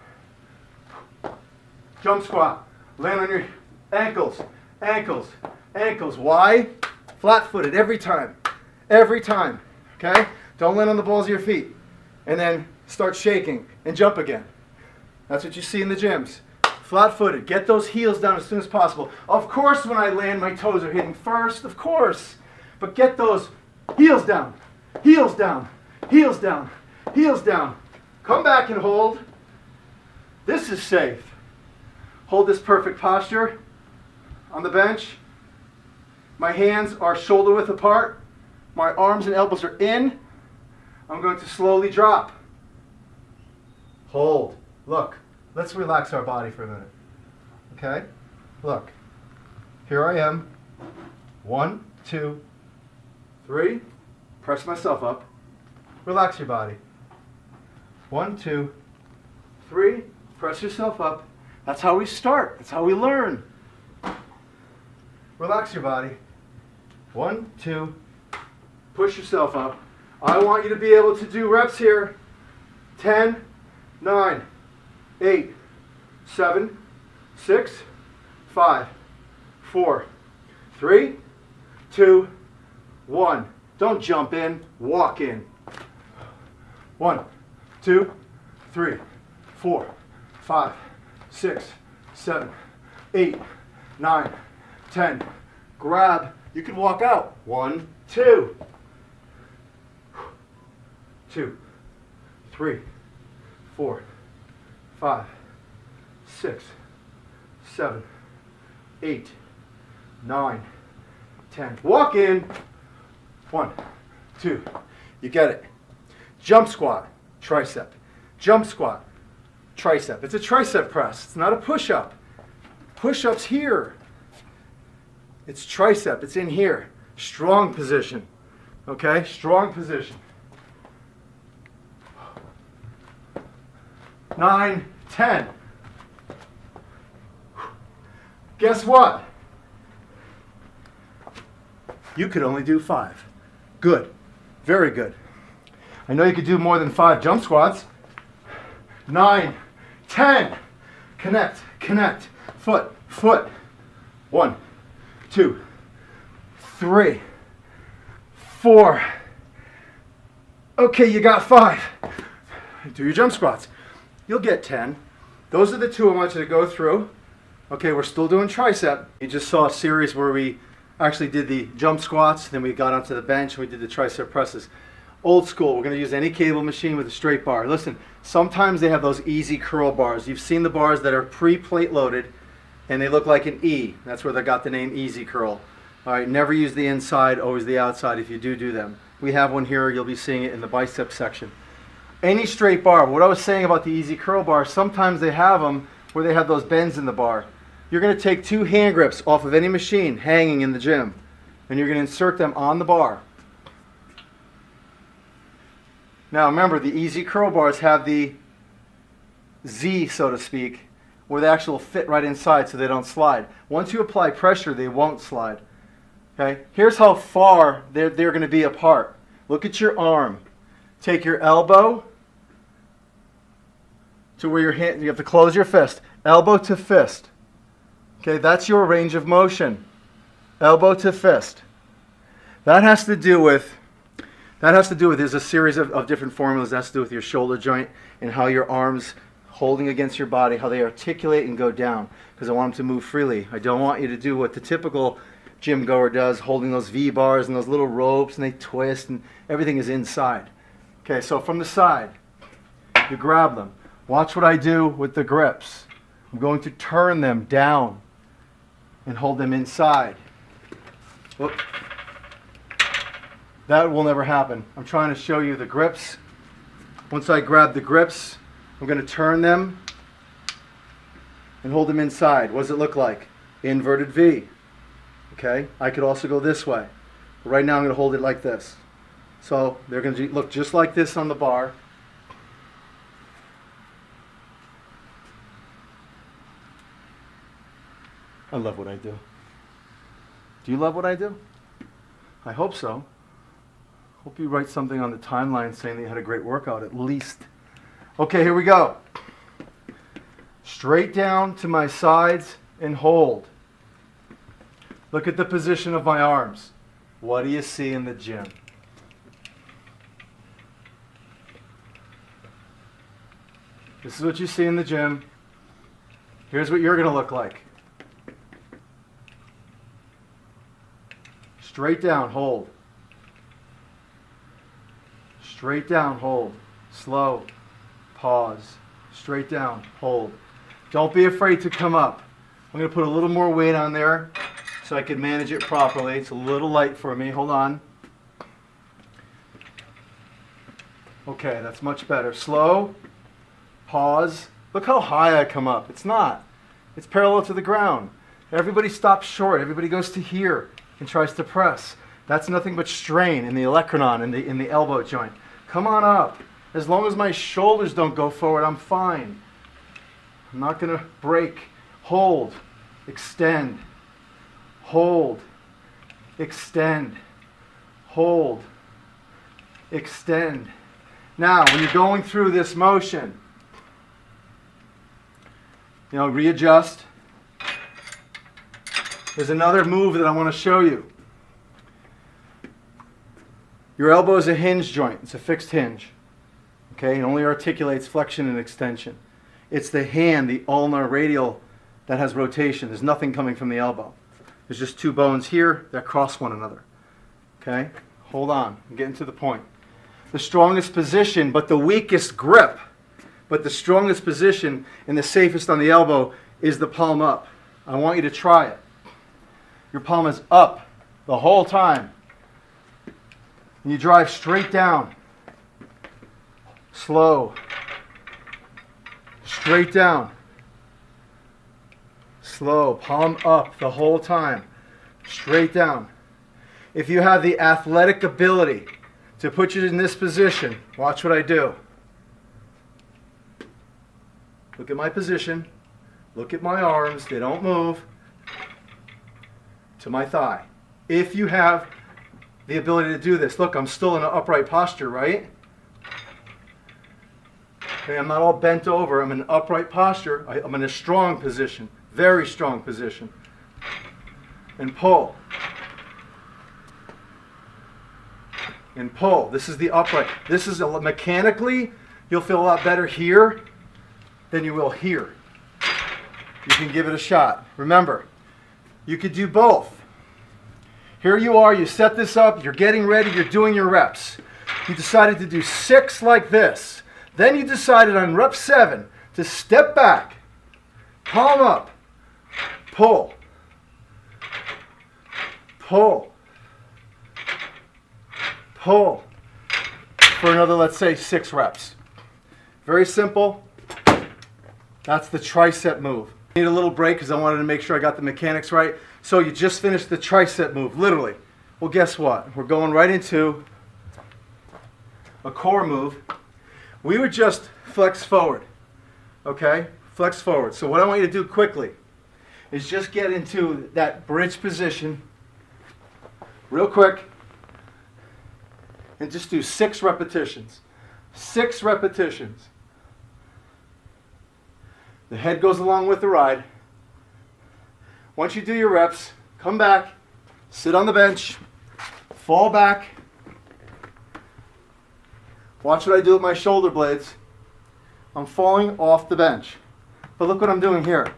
[SPEAKER 1] Jump squat. Land on your ankles, ankles, ankles. Why? Flat-footed every time. Every time. Okay? Don't land on the balls of your feet. And then start shaking and jump again. That's what you see in the gyms. Flat-footed. Get those heels down as soon as possible. Of course, when I land, my toes are hitting first. Of course. But get those heels down. Heels down. Heels down. Heels down. Come back and hold. This is safe. Hold this perfect posture on the bench. My hands are shoulder width apart. My arms and elbows are in. I'm going to slowly drop. Hold. Look. Let's relax our body for a minute. Okay? Look. Here I am. 1, 2, 3. Press myself up. Relax your body. 1, 2, 3. Press yourself up. That's how we start. That's how we learn. Relax your body. 1, 2. Push yourself up. I want you to be able to do reps here. 10, 9, 8, 7, 6, 5, 4, 3, 2, 1. Don't jump in, walk in. 1, 2, 3, 4, 5, 6, 7, 8, 9, 10. Grab. You can walk out. 1, 2. 2, 3, 4, 5, 6, 7, 8, 9, 10. Walk in. 1, 2. You get it. Jump squat, tricep. Jump squat, tricep. It's a tricep press. It's not a push-up. Push-up's here. It's tricep. It's in here. Strong position. Okay, strong position. 9, 10. Guess what? You could only do 5. Good. Very good. I know you could do more than 5 jump squats. 9, 10. Connect, connect. Foot, foot. 1, 2, 3, 4. Okay, you got 5. Do your jump squats. You'll get 10. Those are the 2 I want you to go through. Okay, we're still doing tricep. You just saw a series where we actually did the jump squats, then we got onto the bench and we did the tricep presses. Old school, we're going to use any cable machine with a straight bar. Listen, sometimes they have those easy curl bars. You've seen the bars that are pre-plate loaded and they look like an E. That's where they got the name Easy Curl. All right, never use the inside, always the outside if you do them. We have one here, you'll be seeing it in the bicep section. Any straight bar. What I was saying about the Easy Curl bar, sometimes they have them where they have those bends in the bar. You're going to take 2 hand grips off of any machine hanging in the gym and you're going to insert them on the bar. Now remember, the Easy Curl bars have the Z, so to speak, where they actually fit right inside so they don't slide. Once you apply pressure, they won't slide. Okay? Here's how far they're going to be apart. Look at your arm. Take your elbow to where your hand, you have to close your fist. Elbow to fist. Okay, that's your range of motion. Elbow to fist. That has to do with, there's a series of different formulas that has to do with your shoulder joint and how your arms holding against your body, how they articulate and go down. Because I want them to move freely. I don't want you to do what the typical gym goer does, holding those V bars and those little ropes and they twist and everything is inside. Okay, so from the side, you grab them. Watch what I do with the grips. I'm going to turn them down and hold them inside. Whoop. That will never happen. I'm trying to show you the grips. Once I grab the grips, I'm going to turn them and hold them inside. What does it look like? Inverted V. Okay, I could also go this way. But right now I'm going to hold it like this. So they're going to look just like this on the bar. I love what I do. Do you love what I do? I hope so. Hope you write something on the timeline saying that you had a great workout at least. Okay, here we go. Straight down to my sides and hold. Look at the position of my arms. What do you see in the gym? This is what you see in the gym. Here's what you're going to look like. Straight down, hold. Straight down, hold. Slow. Pause. Straight down, hold. Don't be afraid to come up. I'm going to put a little more weight on there so I can manage it properly. It's a little light for me. Hold on. Okay, that's much better. Slow. Pause. Look how high I come up. It's not. It's parallel to the ground. Everybody stops short. Everybody goes to here and tries to press. That's nothing but strain in the olecranon, in the elbow joint. Come on up. As long as my shoulders don't go forward, I'm fine. I'm not going to break. Hold. Extend. Hold. Extend. Hold. Extend. Now, when you're going through this motion, readjust. There's another move that I want to show you. Your elbow is a hinge joint. It's a fixed hinge. Okay, it only articulates flexion and extension. It's the hand, the ulnar radial, that has rotation. There's nothing coming from the elbow. There's just 2 bones here that cross one another. Okay, hold on. I'm getting to the point. The strongest position, but the weakest grip, but the strongest position and the safest on the elbow is the palm up. I want you to try it. Your palm is up the whole time. And you drive straight down. Slow. Straight down. Slow. Palm up the whole time. Straight down. if you have the athletic ability to put you in this position, watch what I do. Look at my position. Look at my arms. They don't move. To my thigh. If you have the ability to do this, look, I'm still in an upright posture, right? Okay, I'm not all bent over. I'm in an upright posture. I'm in a strong position, very strong position. And pull. And pull. This is the upright. This is mechanically, you'll feel a lot better here than you will here. You can give it a shot. Remember, you could do both. Here you are, you set this up, you're getting ready, you're doing your reps. You decided to do 6 like this. Then you decided on rep 7 to step back, palm up, pull, pull, pull, for another, let's say, 6 reps. Very simple. That's the tricep move. I need a little break because I wanted to make sure I got the mechanics right. So you just finished the tricep move, literally. Well, guess what? We're going right into a core move. We would just flex forward, okay? Flex forward. So what I want you to do quickly is just get into that bridge position real quick and just do 6 repetitions. 6 repetitions. The head goes along with the ride. Once you do your reps, come back, sit on the bench, fall back. Watch what I do with my shoulder blades. I'm falling off the bench. But look what I'm doing here.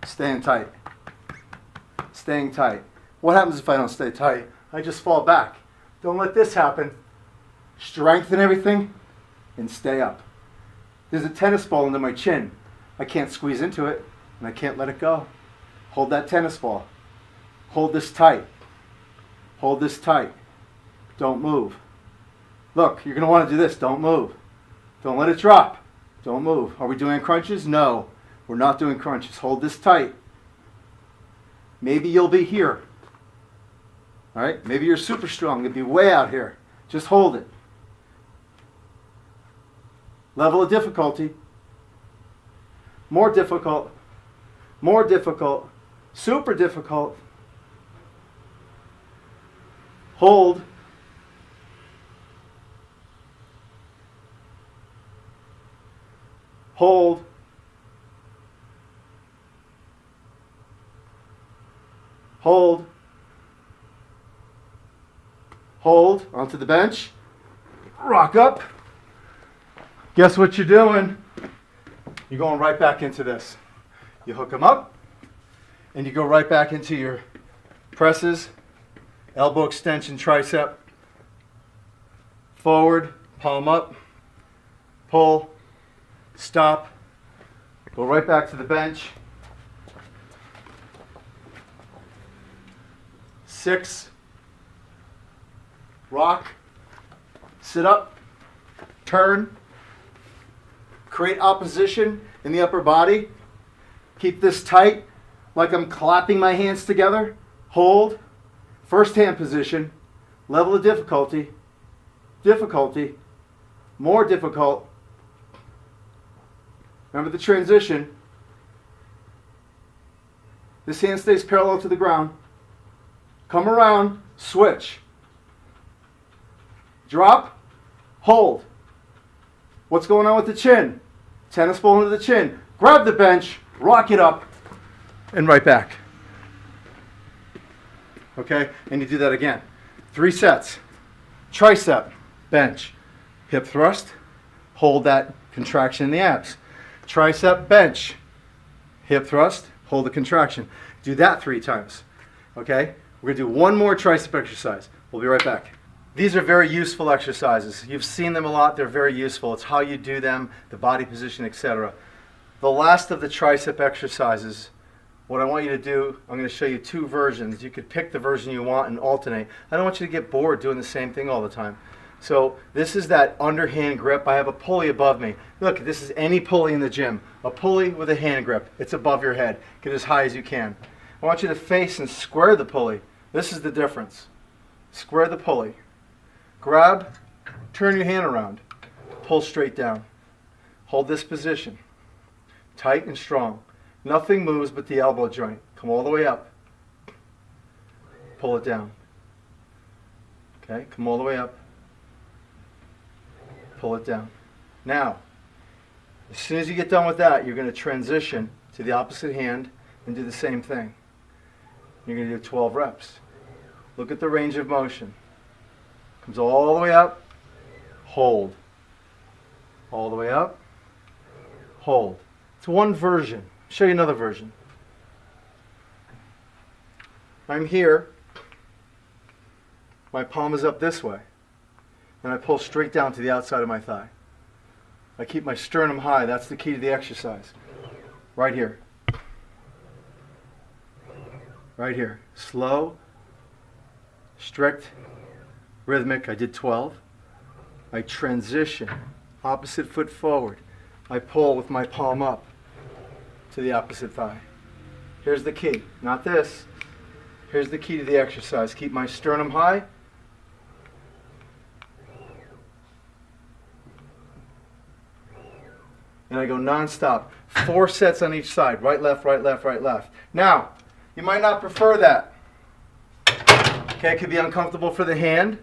[SPEAKER 1] Staying tight. Staying tight. What happens if I don't stay tight? I just fall back. Don't let this happen. Strengthen everything and stay up. There's a tennis ball under my chin. I can't squeeze into it, and I can't let it go. Hold that tennis ball. Hold this tight. Hold this tight. Don't move. Look, you're going to want to do this. Don't move. Don't let it drop. Don't move. Are we doing crunches? No, we're not doing crunches. Hold this tight. Maybe you'll be here. All right? Maybe you're super strong. You'll be way out here. Just hold it. Level of difficulty. More difficult, more difficult, super difficult. Hold. Hold. Hold. Hold onto the bench. Rock up. Guess what you're doing? You're going right back into this. You hook them up, and you go right back into your presses, elbow extension, tricep, forward, palm up, pull, stop, go right back to the bench. 6, rock, sit up, turn, create opposition in the upper body. Keep this tight, like I'm clapping my hands together. Hold. First hand position. Level of difficulty. Difficulty. More difficult. Remember the transition. This hand stays parallel to the ground. Come around. Switch. Drop. Hold. What's going on with the chin? Tennis ball into the chin. Grab the bench, rock it up, and right back. Okay? And you do that again. 3 sets. Tricep, bench, hip thrust, hold that contraction in the abs. Tricep, bench, hip thrust, hold the contraction. Do that 3 times. Okay? We're going to do one more tricep exercise. We'll be right back. These are very useful exercises. You've seen them a lot. They're very useful. It's how you do them, the body position, etc. The last of the tricep exercises, what I want you to do, I'm going to show you 2 versions. You could pick the version you want and alternate. I don't want you to get bored doing the same thing all the time. So this is that underhand grip. I have a pulley above me. Look, this is any pulley in the gym. A pulley with a hand grip. It's above your head. Get as high as you can. I want you to face and square the pulley. This is the difference. Square the pulley. Grab, turn your hand around, pull straight down. Hold this position, tight and strong. Nothing moves but the elbow joint. Come all the way up. Pull it down. Okay, come all the way up. Pull it down. Now, as soon as you get done with that, you're going to transition to the opposite hand and do the same thing. You're going to do 12 reps. Look at the range of motion. Comes all the way up, hold. All the way up, hold. It's one version. I'll show you another version. I'm here. My palm is up this way. And I pull straight down to the outside of my thigh. I keep my sternum high. That's the key to the exercise. Right here. Right here. Slow, strict, rhythmic. I did 12. I transition. Opposite foot forward. I pull with my palm up to the opposite thigh. Here's the key. Not this. Here's the key to the exercise. Keep my sternum high. And I go non-stop. 4 sets on each side. Right, left, right, left, right, left. Now, you might not prefer that. Okay, it could be uncomfortable for the hand.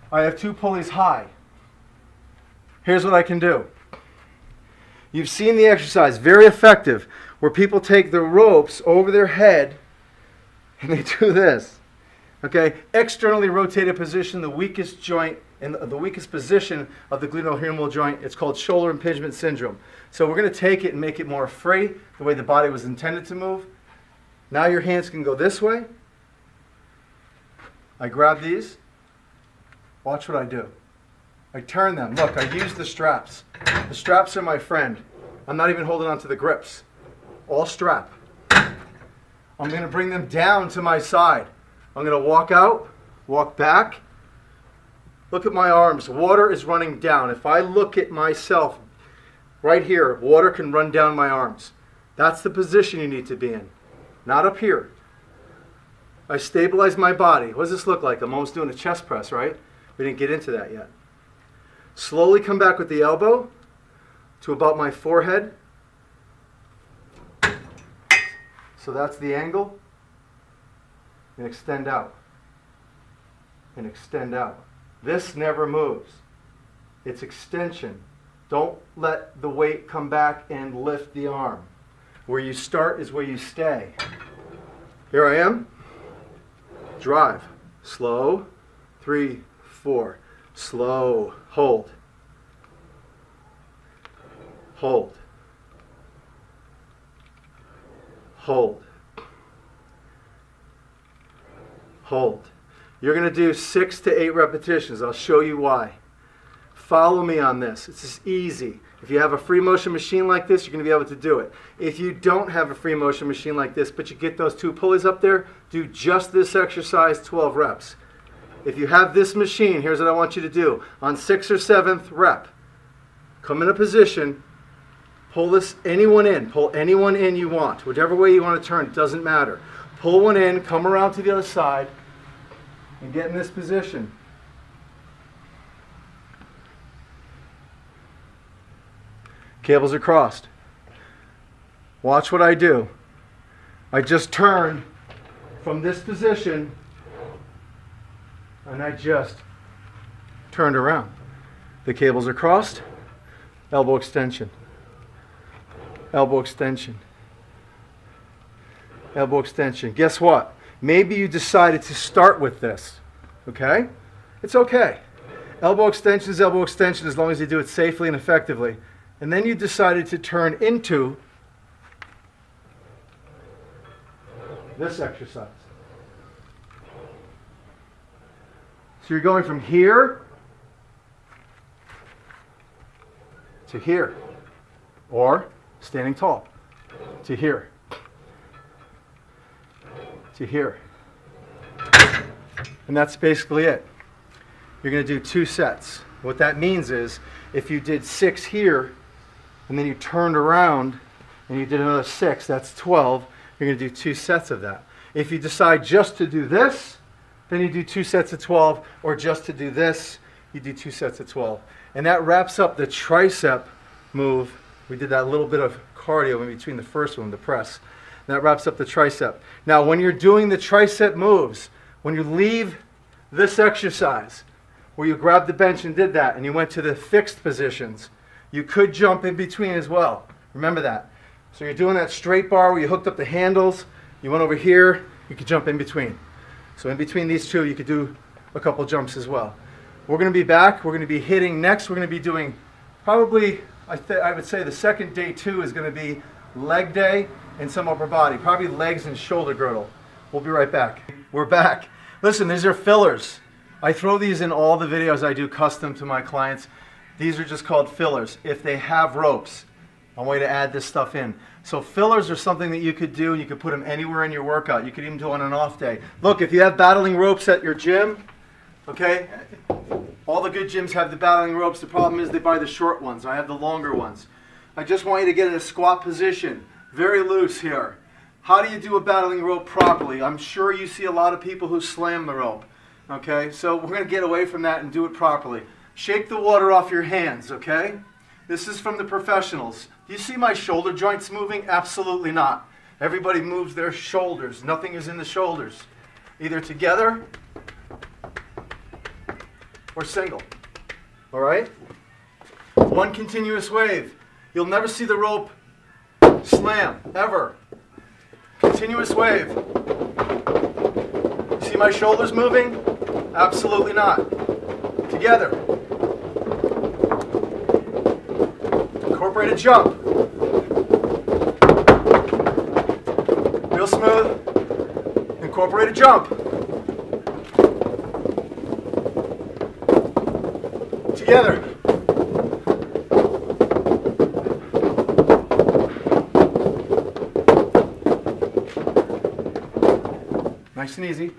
[SPEAKER 1] I have 2 pulleys high. Here's what I can do. You've seen the exercise, very effective, where people take the ropes over their head and they do this. Okay, externally rotated position, the weakest joint and the weakest position of the glenohumeral joint. It's called shoulder impingement syndrome. So we're going to take it and make it more free, the way the body was intended to move. Now your hands can go this way. I grab these. Watch what I do. I turn them. Look, I use the straps. The straps are my friend. I'm not even holding on to the grips. All strap. I'm going to bring them down to my side. I'm going to walk out, walk back. Look at my arms. Water is running down. If I look at myself right here, water can run down my arms. That's the position you need to be in. Not up here. I stabilize my body. What does this look like? I'm almost doing a chest press, right? We didn't get into that yet. Slowly come back with the elbow to about my forehead. So that's the angle. And extend out. And extend out. This never moves. It's extension. Don't let the weight come back and lift the arm. Where you start is where you stay. Here I am. Drive. Slow. 3, 4. Slow. Hold. Hold. Hold. Hold. You're going to do 6 to 8 repetitions. I'll show you why. Follow me on this. It's just easy. If you have a free motion machine like this, you're going to be able to do it. If you don't have a free motion machine like this, but you get those 2 pulleys up there, do just this exercise, 12 reps. If you have this machine, here's what I want you to do. On 6th or 7th rep, come in a position, pull this anyone in. Pull anyone in you want. Whichever way you want to turn, it doesn't matter. Pull one in, come around to the other side, and get in this position. Cables are crossed. Watch what I do. I just turned from this position and I just turned around. The cables are crossed. Elbow extension. Elbow extension. Elbow extension. Guess what? Maybe you decided to start with this. Okay? It's okay. Elbow extension is elbow extension as long as you do it safely and effectively. And then you decided to turn into this exercise. So you're going from here to here, or standing tall, to here, to here. And that's basically it. You're going to do 2 sets. What that means is if you did 6 here, and then you turned around and you did another 6, that's 12. You're going to do 2 sets of that. If you decide just to do this, then you do 2 sets of 12, or just to do this, you do 2 sets of 12. And that wraps up the tricep move. We did that little bit of cardio in between the first one, the press. That wraps up the tricep. Now, when you're doing the tricep moves, when you leave this exercise, where you grabbed the bench and did that, and you went to the fixed positions, you could jump in between as well. Remember that. So you're doing that straight bar where you hooked up the handles, you went over here, you could jump in between. So in between these two, you could do a couple jumps as well. We're going to be back. We're going to be hitting next. We're going to be doing probably, I would say the second day 2 is going to be leg day and some upper body, probably legs and shoulder girdle. We'll be right back. We're back. Listen, these are fillers. I throw these in all the videos I do custom to my clients. These are just called fillers. If they have ropes, I want you to add this stuff in. So fillers are something that you could do, and you could put them anywhere in your workout. You could even do on an off day. Look, if you have battling ropes at your gym, okay, all the good gyms have the battling ropes. The problem is they buy the short ones. I have the longer ones. I just want you to get in a squat position, very loose here. How do you do a battling rope properly? I'm sure you see a lot of people who slam the rope. Okay, so we're going to get away from that and do it properly. Shake the water off your hands, okay? This is from the professionals. Do you see my shoulder joints moving? Absolutely not. Everybody moves their shoulders. Nothing is in the shoulders. Either together or single. All right? One continuous wave. You'll never see the rope slam, ever. Continuous wave. See my shoulders moving? Absolutely not. Together. Incorporate a jump. Real smooth. Incorporate a jump. Together. Nice and easy.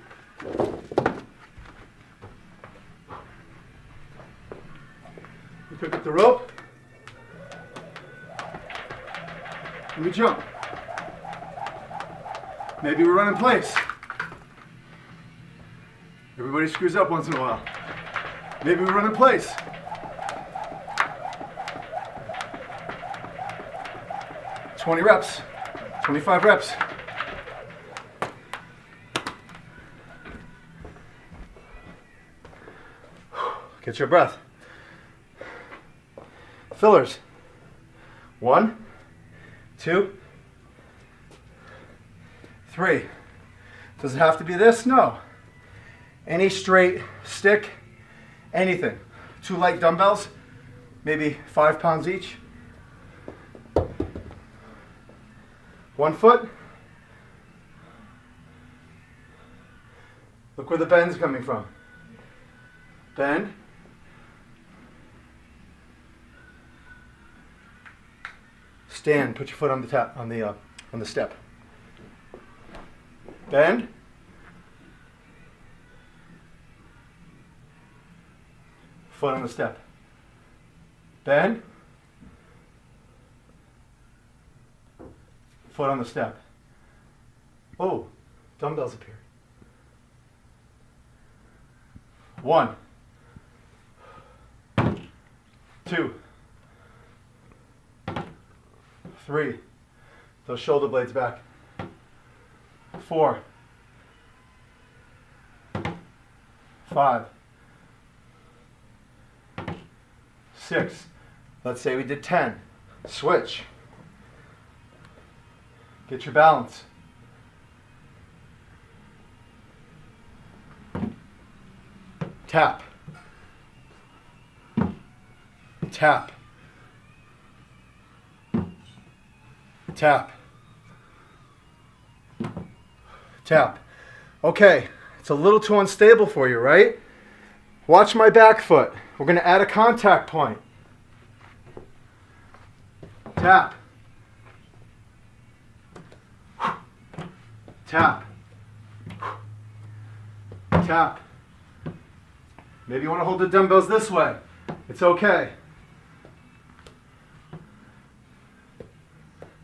[SPEAKER 1] You pick up the rope, and we jump. Maybe we run in place. Everybody screws up once in a while. Maybe we run in place. "20 reps, 25 reps. Get your breath. Fillers. 1, 2, 3. Does it have to be this? No. Any straight stick, anything. 2 light dumbbells, maybe 5 pounds each. 1 foot. Look where the bend's coming from. Bend. Stand. Put your foot on the tap, on the step. Bend. Foot on the step. Bend. Foot on the step. Oh, dumbbells appear. 1, 2, 3. Those shoulder blades back. 4, 5, 6. Let's say we did 10. Switch. Get your balance. Tap. Tap. Tap. Tap. Okay, it's a little too unstable for you, right? Watch my back foot. We're going to add a contact point. Tap. Tap. Tap. Maybe you want to hold the dumbbells this way. It's okay.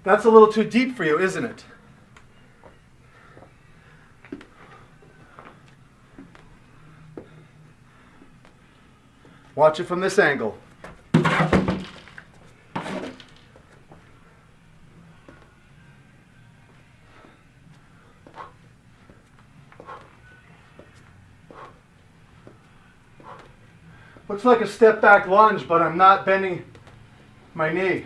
[SPEAKER 1] That's a little too deep for you, isn't it? Watch it from this angle. Looks like a step back lunge, but I'm not bending my knee.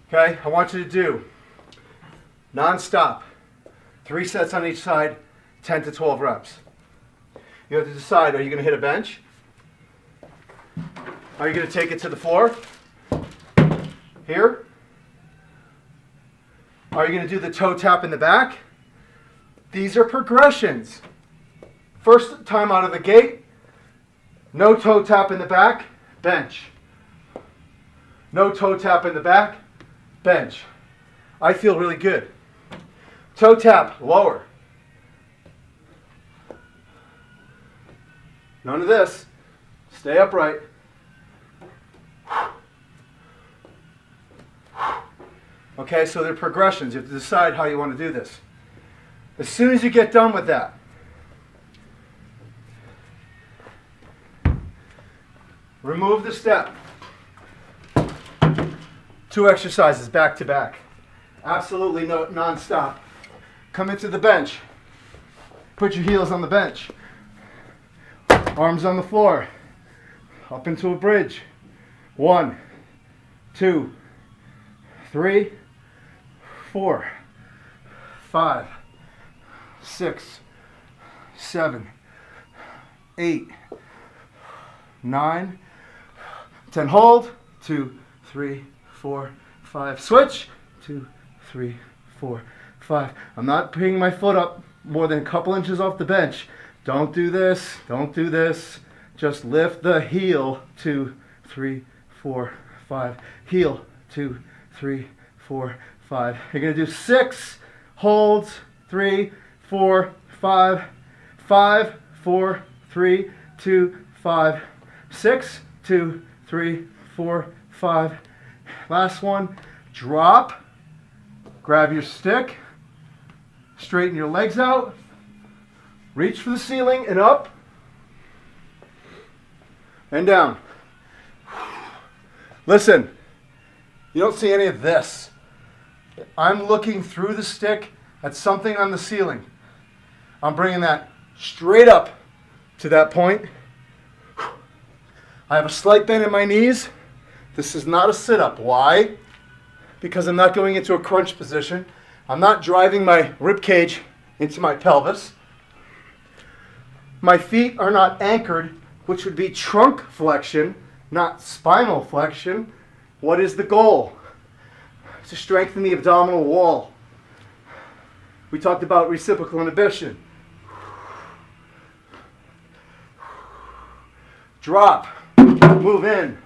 [SPEAKER 1] Okay, I want you to do non-stop, 3 sets on each side, 10 to 12 reps. You have to decide, are you going to hit a bench? Are you going to take it to the floor? Here? Are you going to do the toe tap in the back? These are progressions. First time out of the gate, no toe tap in the back, bench. No toe tap in the back, bench. I feel really good. Toe tap, lower. None of this. Stay upright. Okay, so they're progressions. You have to decide how you want to do this. As soon as you get done with that, remove the step. 2 exercises back to back. Absolutely non-stop. Come into the bench. Put your heels on the bench. Arms on the floor. Up into a bridge. 1, 2, 3, 4, 5, 6, 7, 8, 9, 10. Hold. 2, 3, 4, 5. Switch. 2, 3, 4, 5. I'm not bringing my foot up more than a couple inches off the bench. Don't do this. Don't do this. Just lift the heel. 2, 3, 4, 5. Heel. 2, 3, 4, 5. You're going to do 6 holds. 3, 4, 5. 5, 4, 3, 2, 5. 6, 2, 3, 4, 5. Last one. Drop. Grab your stick. Straighten your legs out. Reach for the ceiling and up. And down. Listen, you don't see any of this. I'm looking through the stick at something on the ceiling. I'm bringing that straight up to that point. I have a slight bend in my knees. This is not a sit-up. Why? Because I'm not going into a crunch position. I'm not driving my rib cage into my pelvis. My feet are not anchored, which would be trunk flexion, not spinal flexion. What is the goal? To strengthen the abdominal wall. We talked about reciprocal inhibition. Drop. Move in.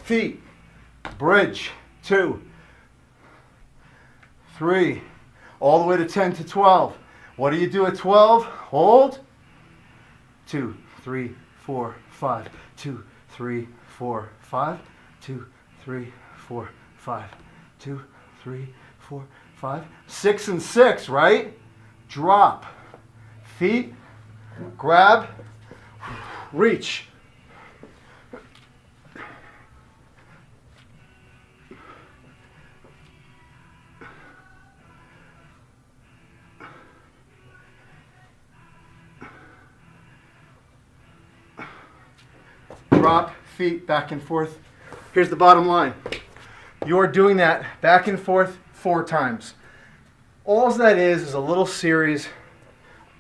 [SPEAKER 1] Feet. Bridge. 2, 3. All the way to 10 to 12. What do you do at 12? Hold. 2, 3, 4, 5. 2, 3, 4, 5. 2, 3, 4, 5. 2, 3, 4, 5. 6 and 6, right? Drop. Feet. Grab. Reach. Drop, feet, back and forth. Here's the bottom line. You're doing that back and forth 4 times. All that is a little series.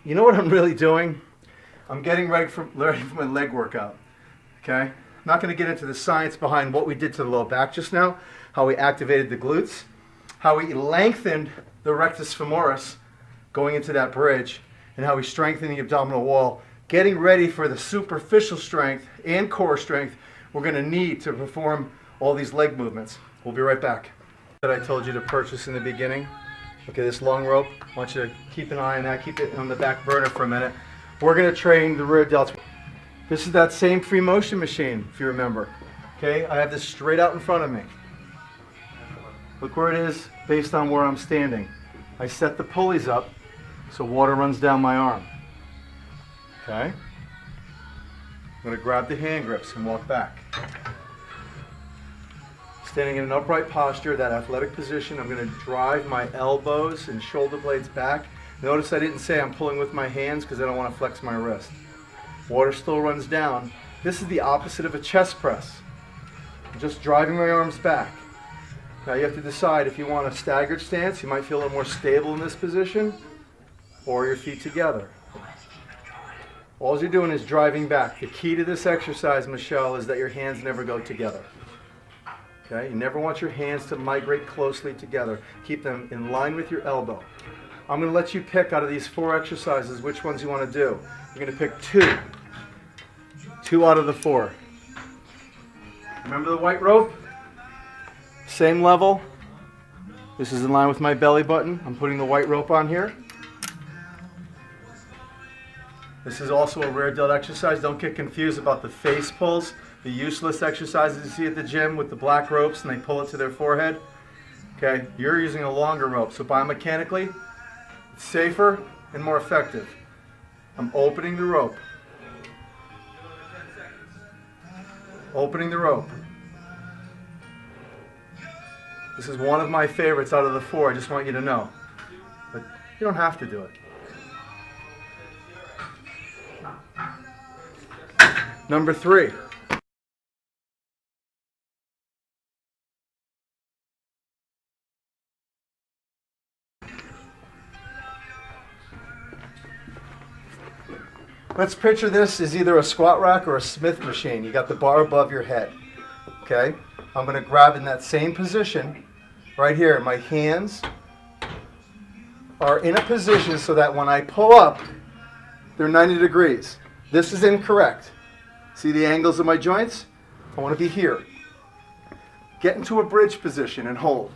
[SPEAKER 1] You know what I'm really doing? I'm getting ready for my leg workout. Okay? I'm not going to get into the science behind what we did to the low back just now, how we activated the glutes, how we lengthened the rectus femoris going into that bridge, and how we strengthened the abdominal wall. Getting ready for the superficial strength and core strength we're going to need to perform all these leg movements. We'll be right back. That I told you to purchase in the beginning. Okay, this long rope, I want you to keep an eye on that, keep it on the back burner for a minute. We're going to train the rear delts. This is that same free motion machine, if you remember. Okay, I have this straight out in front of me. Look where it is based on where I'm standing. I set the pulleys up so water runs down my arm. Okay, I'm going to grab the hand grips and walk back. Standing in an upright posture, that athletic position, I'm going to drive my elbows and shoulder blades back. Notice I didn't say I'm pulling with my hands because I don't want to flex my wrist. Water still runs down. This is the opposite of a chest press. I'm just driving my arms back. Now you have to decide if you want a staggered stance. You might feel a little more stable in this position, or your feet together. All you're doing is driving back. The key to this exercise, Michelle, is that your hands never go together. Okay? You never want your hands to migrate closely together. Keep them in line with your elbow. I'm going to let you pick out of these 4 exercises which ones you want to do. You're going to pick 2. 2 out of the 4. Remember the white rope? Same level. This is in line with my belly button. I'm putting the white rope on here. This is also a rear delt exercise. Don't get confused about the face pulls, the useless exercises you see at the gym with the black ropes and they pull it to their forehead. Okay, you're using a longer rope, so biomechanically, it's safer and more effective. I'm opening the rope. Opening the rope. This is one of my favorites out of the 4. I just want you to know. But you don't have to do it. Number 3. Let's picture this as either a squat rack or a Smith machine. You got the bar above your head. Okay? I'm going to grab in that same position right here. My hands are in a position so that when I pull up, they're 90 degrees. This is incorrect. See the angles of my joints? I want to be here. Get into a bridge position and hold.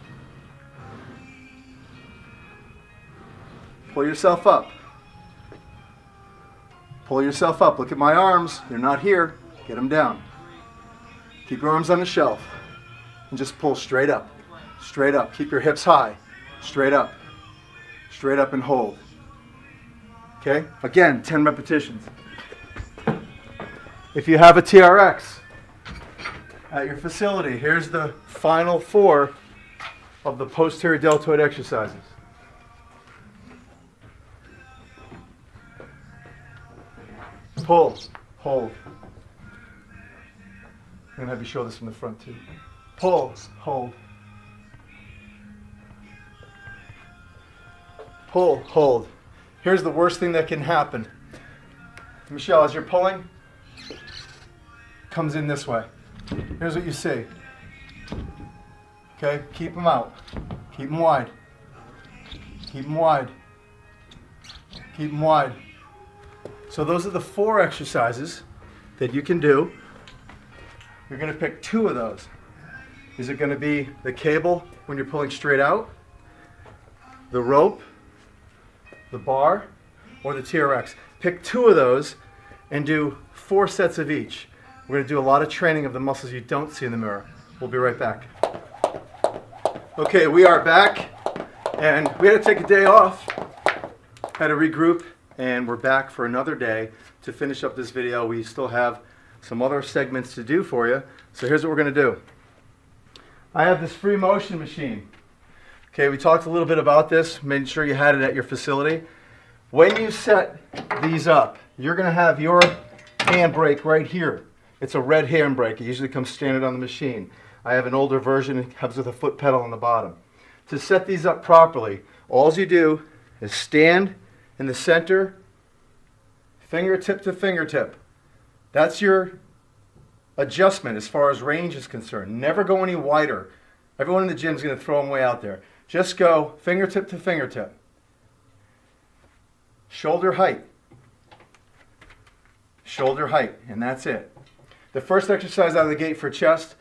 [SPEAKER 1] Pull yourself up. Pull yourself up. Look at my arms. They're not here. Get them down. Keep your arms on the shelf. And just pull straight up. Straight up. Keep your hips high. Straight up. Straight up and hold. Okay? Again, 10 repetitions. If you have a TRX at your facility, here's the final 4 of the posterior deltoid exercises. Pull, hold. I'm going to have you show this from the front too. Pull, hold. Pull, hold. Here's the worst thing that can happen. Michelle, as you're pulling, comes in this way. Here's what you see. Okay, keep them out. Keep them wide. Keep them wide. Keep them wide. So those are the 4 exercises that you can do. You're going to pick 2 of those. Is it going to be the cable when you're pulling straight out, the rope, the bar, or the TRX? Pick 2 of those and do 4 sets of each. We're going to do a lot of training of the muscles you don't see in the mirror. We'll be right back. Okay, we are back, and we had to take a day off, had to regroup, and we're back for another day to finish up this video. We still have some other segments to do for you, so here's what we're going to do. I have this free motion machine. Okay, we talked a little bit about this, made sure you had it at your facility. When you set these up, you're going to have your handbrake right here. It's a red handbrake. It usually comes standard on the machine. I have an older version. It comes with a foot pedal on the bottom. To set these up properly, all you do is stand in the center, fingertip to fingertip. That's your adjustment as far as range is concerned. Never go any wider. Everyone in the gym is going to throw them way out there. Just go fingertip to fingertip. Shoulder height. Shoulder height, and that's it. The first exercise out of the gate for chest,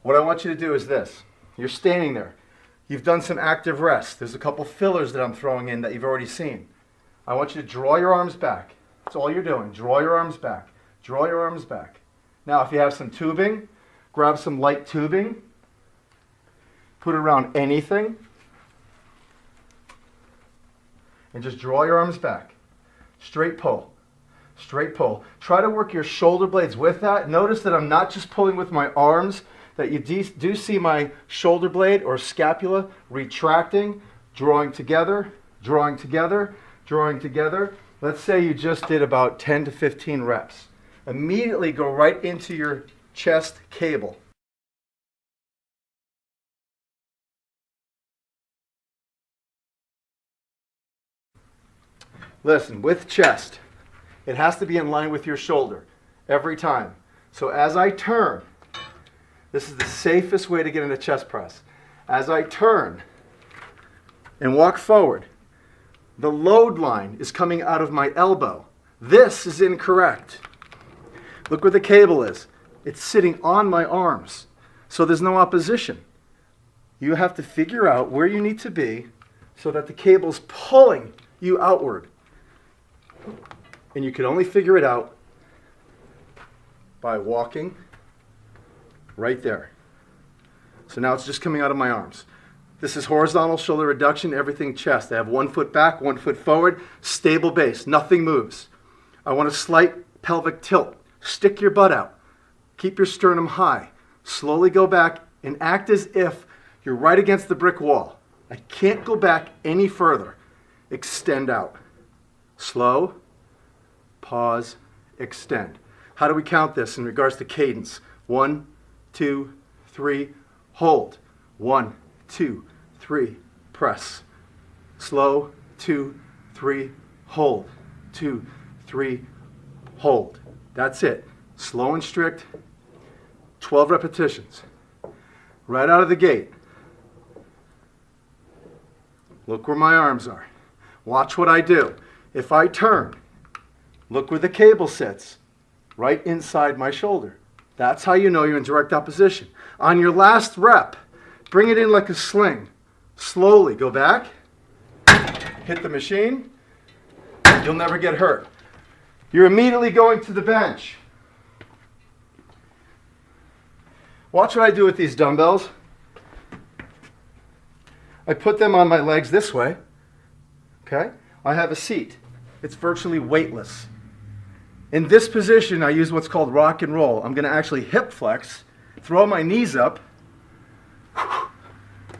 [SPEAKER 1] what I want you to do is this. You're standing there. You've done some active rest. There's a couple fillers that I'm throwing in that you've already seen. I want you to draw your arms back. That's all you're doing. Draw your arms back. Draw your arms back. Now, if you have some tubing, grab some light tubing. Put it around anything. And just draw your arms back. Straight pull. straight pull. Try to work your shoulder blades with that. Notice that I'm not just pulling with my arms, that you do see my shoulder blade or scapula retracting, drawing together, drawing together, drawing together. Let's say you just did about 10 to 15 reps. Immediately go right into your chest cable. Listen, with chest, it has to be in line with your shoulder every time. So as I turn, this is the safest way to get into chest press. As I turn and walk forward, the load line is coming out of my elbow. This is incorrect. Look where the cable is. It's sitting on my arms, so there's no opposition. You have to figure out where you need to be so that the cable's pulling you outward. And you can only figure it out by walking right there. So now it's just coming out of my arms. This is horizontal shoulder reduction, everything chest. I have 1 foot back, 1 foot forward, stable base, nothing moves. I want a slight pelvic tilt. Stick your butt out. Keep your sternum high. Slowly go back and act as if you're right against the brick wall. I can't go back any further. Extend out. Slow, pause, extend. How do we count this in regards to cadence? 1, 2, 3, hold. 1, 2, 3, press. Slow, 2, 3, hold. 2, 3, hold. That's it. Slow and strict, 12 repetitions. Right out of the gate. Look where my arms are. Watch what I do. If I turn, look where the cable sits, right inside my shoulder. That's how you know you're in direct opposition. On your last rep, bring it in like a sling. Slowly go back, hit the machine. You'll never get hurt. You're immediately going to the bench. Watch what I do with these dumbbells. I put them on my legs this way. Okay? I have a seat. It's virtually weightless. In this position, I use what's called rock and roll. I'm going to actually hip flex, throw my knees up,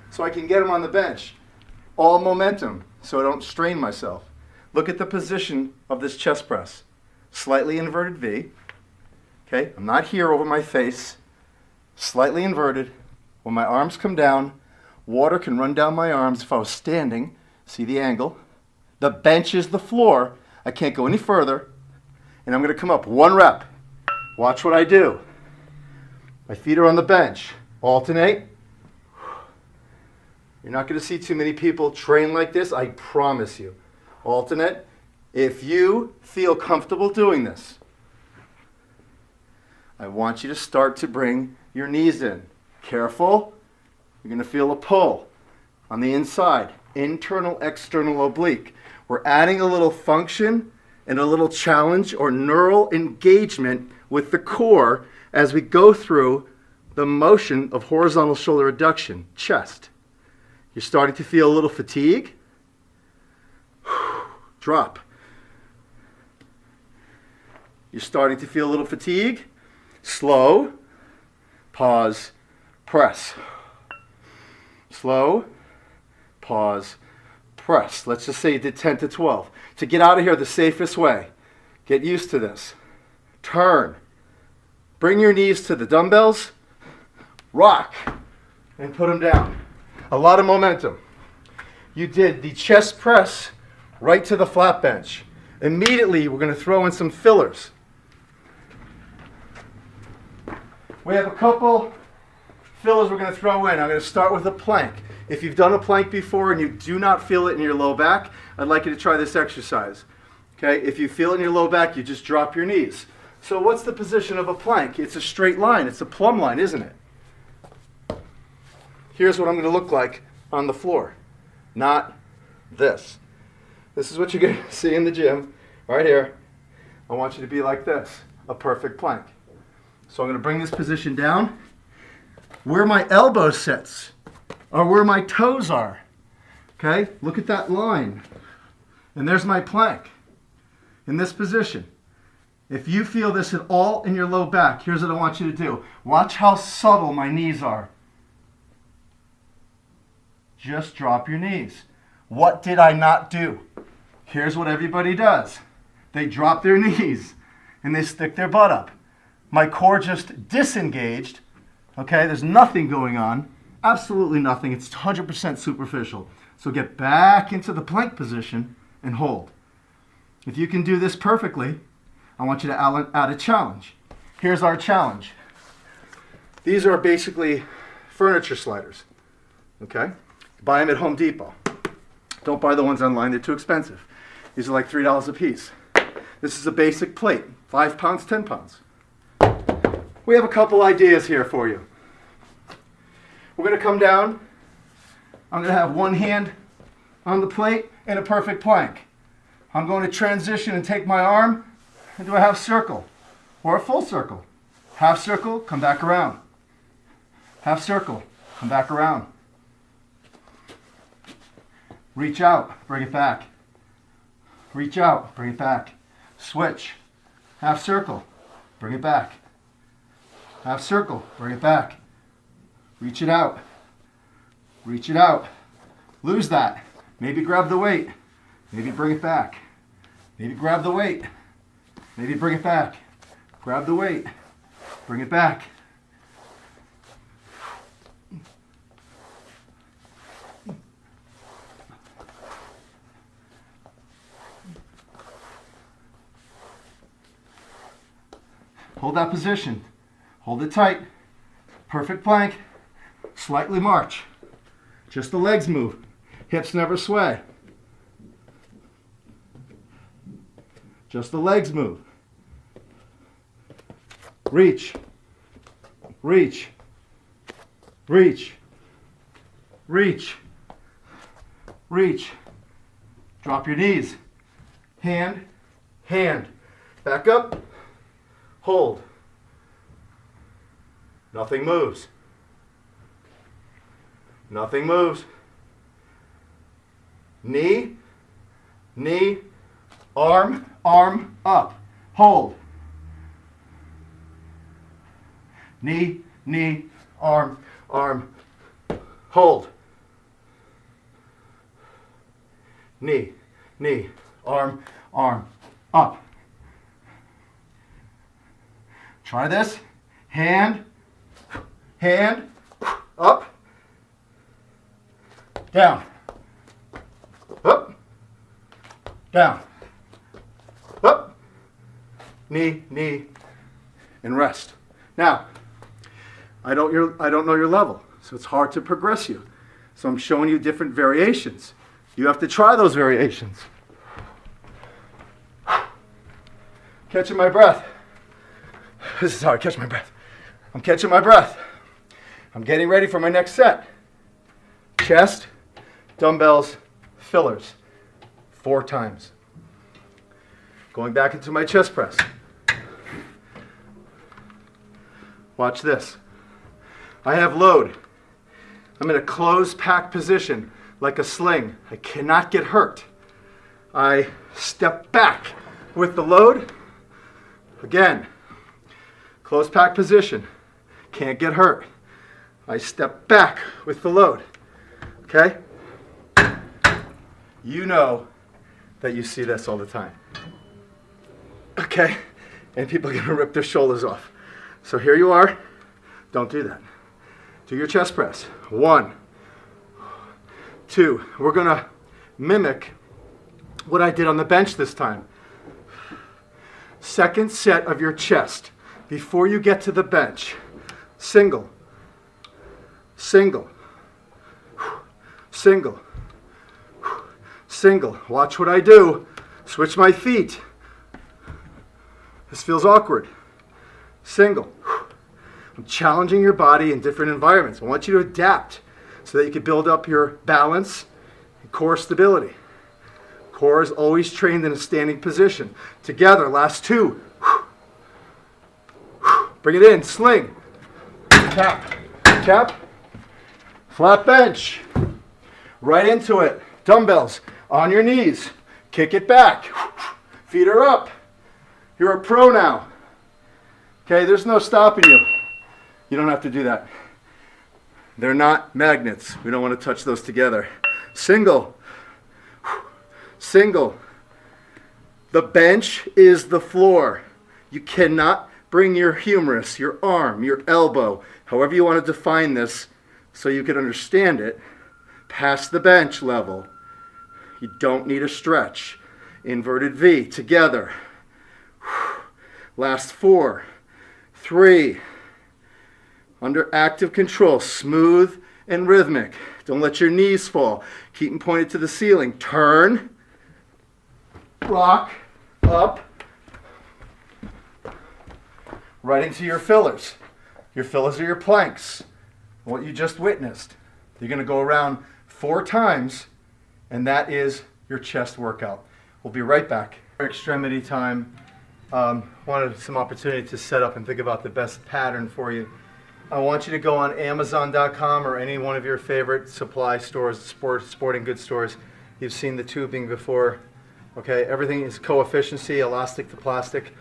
[SPEAKER 1] so I can get them on the bench. All momentum, so I don't strain myself. Look at the position of this chest press. Slightly inverted V. Okay, I'm not here over my face. Slightly inverted. When my arms come down, water can run down my arms. If I was standing, see the angle. The bench is the floor. I can't go any further. And I'm going to come up 1 rep. Watch what I do. My feet are on the bench. Alternate. You're not going to see too many people train like this, I promise you. Alternate. If you feel comfortable doing this, I want you to start to bring your knees in. Careful. You're going to feel a pull on the inside. Internal, external oblique. We're adding a little function and a little challenge or neural engagement with the core as we go through the motion of horizontal shoulder reduction, chest. You're starting to feel a little fatigue. Drop. You're starting to feel a little fatigue. Slow. Pause. Press. Slow. Pause. Press. Let's just say you did 10 to 12. To get out of here the safest way, get used to this. Turn. Bring your knees to the dumbbells. Rock. And put them down. A lot of momentum. You did the chest press right to the flat bench. Immediately, we're going to throw in some fillers. We have a couple fillers we're going to throw in. I'm going to start with a plank. If you've done a plank before and you do not feel it in your low back, I'd like you to try this exercise. Okay? If you feel it in your low back, you just drop your knees. So what's the position of a plank? It's a straight line. It's a plumb line, isn't it? Here's what I'm going to look like on the floor. Not this. This is what you're going to see in the gym, right here. I want you to be like this, a perfect plank. So I'm going to bring this position down. Where my elbow sits, or where my toes are. Okay, look at that line. And there's my plank in this position. If you feel this at all in your low back, here's what I want you to do. Watch how subtle my knees are. Just drop your knees. What did I not do? Here's what everybody does. They drop their knees and they stick their butt up. My core just disengaged. Okay, there's nothing going on. Absolutely nothing. It's 100% superficial. So get back into the plank position and hold. If you can do this perfectly, I want you to add a challenge. Here's our challenge. These are basically furniture sliders. Okay? Buy them at Home Depot. Don't buy the ones online, they're too expensive. These are like $3 a piece. This is a basic plate, 5 pounds, 10 pounds. We have a couple ideas here for you. We're going to come down. I'm going to have one hand on the plate in a perfect plank. I'm going to transition and take my arm and do a half circle or a full circle. Half circle, come back around. Half circle, come back around. Reach out, bring it back. Reach out, bring it back. Switch. Half circle, bring it back. Half circle, bring it back. Reach it out. Reach it out. Lose that. Maybe grab the weight. Maybe bring it back. Maybe grab the weight. Maybe bring it back. Grab the weight. Bring it back. Hold that position. Hold it tight. Perfect plank. Slightly march. Just the legs move. Hips never sway. Just the legs move. Reach. Reach. Reach. Reach. Reach. Drop your knees. Hand. Hand. Back up. Hold. Nothing moves. Nothing moves. Knee, knee, arm, arm, up. Hold. Knee, knee, arm, arm, hold. Knee, knee, arm, arm, up. Try this. Hand, hand, up, down, up, down, up, knee, knee, and rest. Now, I don't know your level, so it's hard to progress you. So I'm showing you different variations. You have to try those variations. Catching my breath. This is how I catch my breath. I'm catching my breath. I'm getting ready for my next set. Chest, dumbbells, fillers. 4 times. Going back into my chest press. Watch this. I have load. I'm in a closed pack position like a sling. I cannot get hurt. I step back with the load. Again, closed pack position. Can't get hurt. I step back with the load. Okay? You know that you see this all the time. Okay? And people are going to rip their shoulders off. So here you are. Don't do that. Do your chest press. 1, 2. We're going to mimic what I did on the bench this time. Second set of your chest. Before you get to the bench. Single. Single. Single. Single. Watch what I do. Switch my feet. This feels awkward. Single. I'm challenging your body in different environments. I want you to adapt so that you can build up your balance and core stability. Core is always trained in a standing position. Together, last 2. Bring it in, sling. Tap, tap. Flat bench. Right into it. Dumbbells on your knees. Kick it back. Feet are up. You're a pro now. Okay, there's no stopping you. You don't have to do that. They're not magnets. We don't want to touch those together. Single. Single. The bench is the floor. You cannot bring your humerus, your arm, your elbow, however you want to define this so you can understand it, past the bench level. You don't need a stretch. Inverted V, together. Last 4, 3. Under active control, smooth and rhythmic. Don't let your knees fall. Keep them pointed to the ceiling. Turn, rock, up, right into your fillers. Your fillers are your planks. What you just witnessed. You're going to go around 4 times, and that is your chest workout. We'll be right back. Extremity time. Wanted some opportunity to set up and think about the best pattern for you. I want you to go on Amazon.com or any one of your favorite supply stores, sporting goods stores. You've seen the tubing before. Okay, everything is coefficiency, elastic to plastic.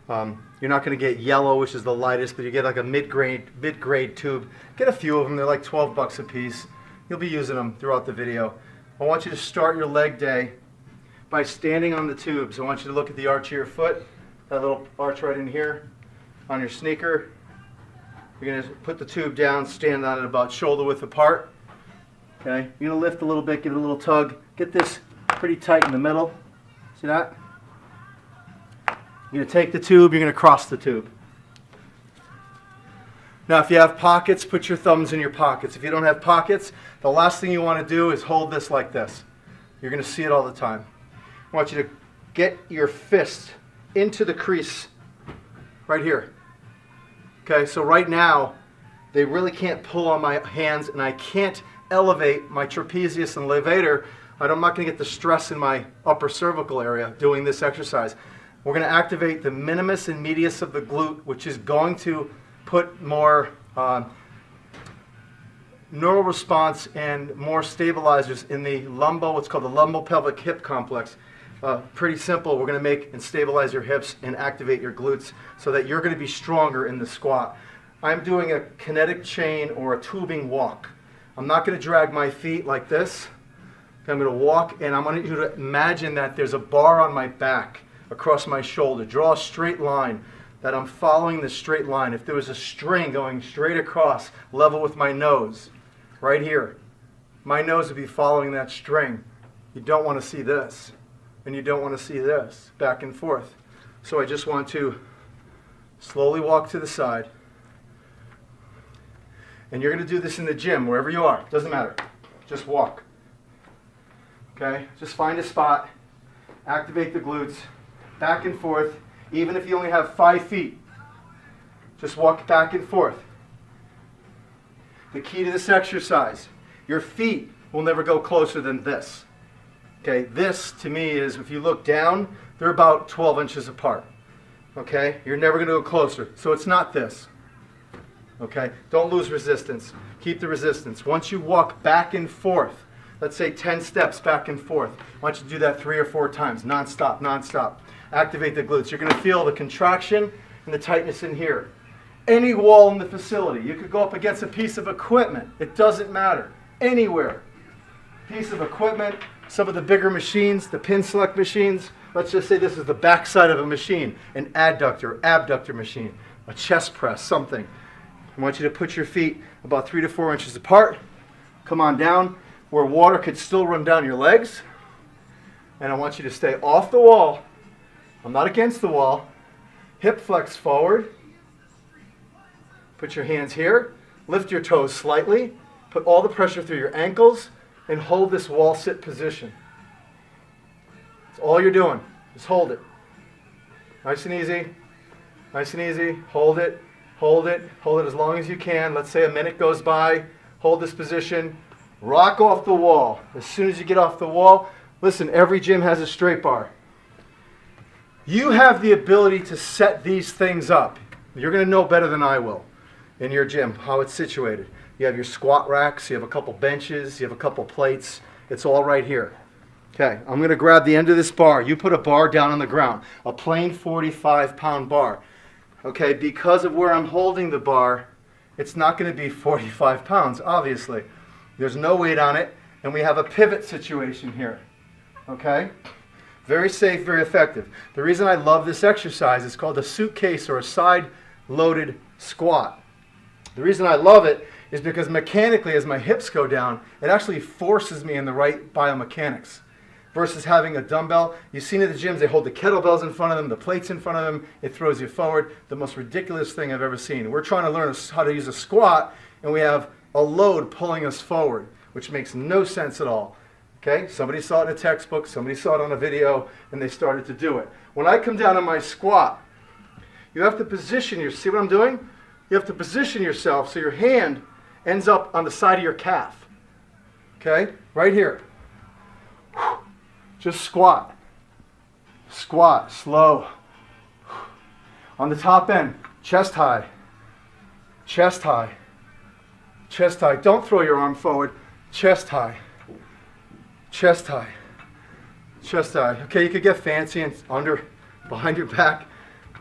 [SPEAKER 1] You're not going to get yellow, which is the lightest, but you get like a mid-grade tube. Get a few of them. They're like 12 bucks a piece. You'll be using them throughout the video. I want you to start your leg day by standing on the tubes. I want you to look at the arch of your foot, that little arch right in here on your sneaker. You're going to put the tube down, stand on it about shoulder width apart. Okay, you're going to lift a little bit, give it a little tug. Get this pretty tight in the middle. See that? You're going to take the tube, you're going to cross the tube. Now if you have pockets, put your thumbs in your pockets. If you don't have pockets, the last thing you want to do is hold this like this. You're going to see it all the time. I want you to get your fist into the crease right here. Okay, so right now, they really can't pull on my hands and I can't elevate my trapezius and levator. I'm not going to get the stress in my upper cervical area doing this exercise. We're going to activate the minimus and medius of the glute, which is going to put more neural response and more stabilizers in the what's called the lumbopelvic hip complex. Pretty simple. We're going to make and stabilize your hips and activate your glutes so that you're going to be stronger in the squat. I'm doing a kinetic chain or a tubing walk. I'm not going to drag my feet like this. I'm going to walk, and I want you to imagine that there's a bar on my back across my shoulder. Draw a straight line, that I'm following the straight line. If there was a string going straight across, level with my nose, right here, my nose would be following that string. You don't want to see this, and you don't want to see this, back and forth. So I just want to slowly walk to the side. And you're going to do this in the gym, wherever you are. Doesn't matter. Just walk. Okay? Just find a spot. Activate the glutes. Back and forth. Even if you only have 5 feet. Just walk back and forth. The key to this exercise, your feet will never go closer than this. Okay? This, to me, is, if you look down, they're about 12 inches apart. Okay? You're never going to go closer. So it's not this. Okay? Don't lose resistance. Keep the resistance. Once you walk back and forth, let's say 10 steps back and forth, I want you to do that 3 or 4 times, non-stop, non-stop. Activate the glutes. You're going to feel the contraction and the tightness in here. Any wall in the facility. You could go up against a piece of equipment. It doesn't matter. Anywhere. Piece of equipment, some of the bigger machines, the pin select machines. Let's just say this is the backside of a machine, an adductor, abductor machine, a chest press, something. I want you to put your feet about 3 to 4 inches apart. Come on down where water could still run down your legs. And I want you to stay off the wall. I'm not against the wall. Hip flex forward. Put your hands here. Lift your toes slightly. Put all the pressure through your ankles and hold this wall sit position. That's all you're doing. Just hold it. Nice and easy. Nice and easy. Hold it. Hold it. Hold it as long as you can. Let's say a minute goes by. Hold this position. Rock off the wall. As soon as you get off the wall, listen, every gym has a straight bar. You have the ability to set these things up. You're going to know better than I will in your gym how it's situated. You have your squat racks, you have a couple benches, you have a couple plates. It's all right here. Okay, I'm going to grab the end of this bar. You put a bar down on the ground, a plain 45-pound bar. Okay, because of where I'm holding the bar, it's not going to be 45 pounds, obviously. There's no weight on it, and we have a pivot situation here. Okay? Very safe, very effective. The reason I love this exercise is called a suitcase or a side-loaded squat. The reason I love it is because mechanically, as my hips go down, it actually forces me in the right biomechanics. Versus having a dumbbell. You've seen at the gyms, they hold the kettlebells in front of them, the plates in front of them, it throws you forward. The most ridiculous thing I've ever seen. We're trying to learn how to use a squat, and we have a load pulling us forward, which makes no sense at all. Okay? Somebody saw it in a textbook, somebody saw it on a video, and they started to do it. When I come down on my squat, you have to position yourself. See what I'm doing? You have to position yourself so your hand ends up on the side of your calf. Okay? Right here. Just squat. Squat, slow. On the top end, chest high. Chest high. Chest high. Don't throw your arm forward. Chest high. Chest high. Chest high. Okay, you could get fancy and behind your back.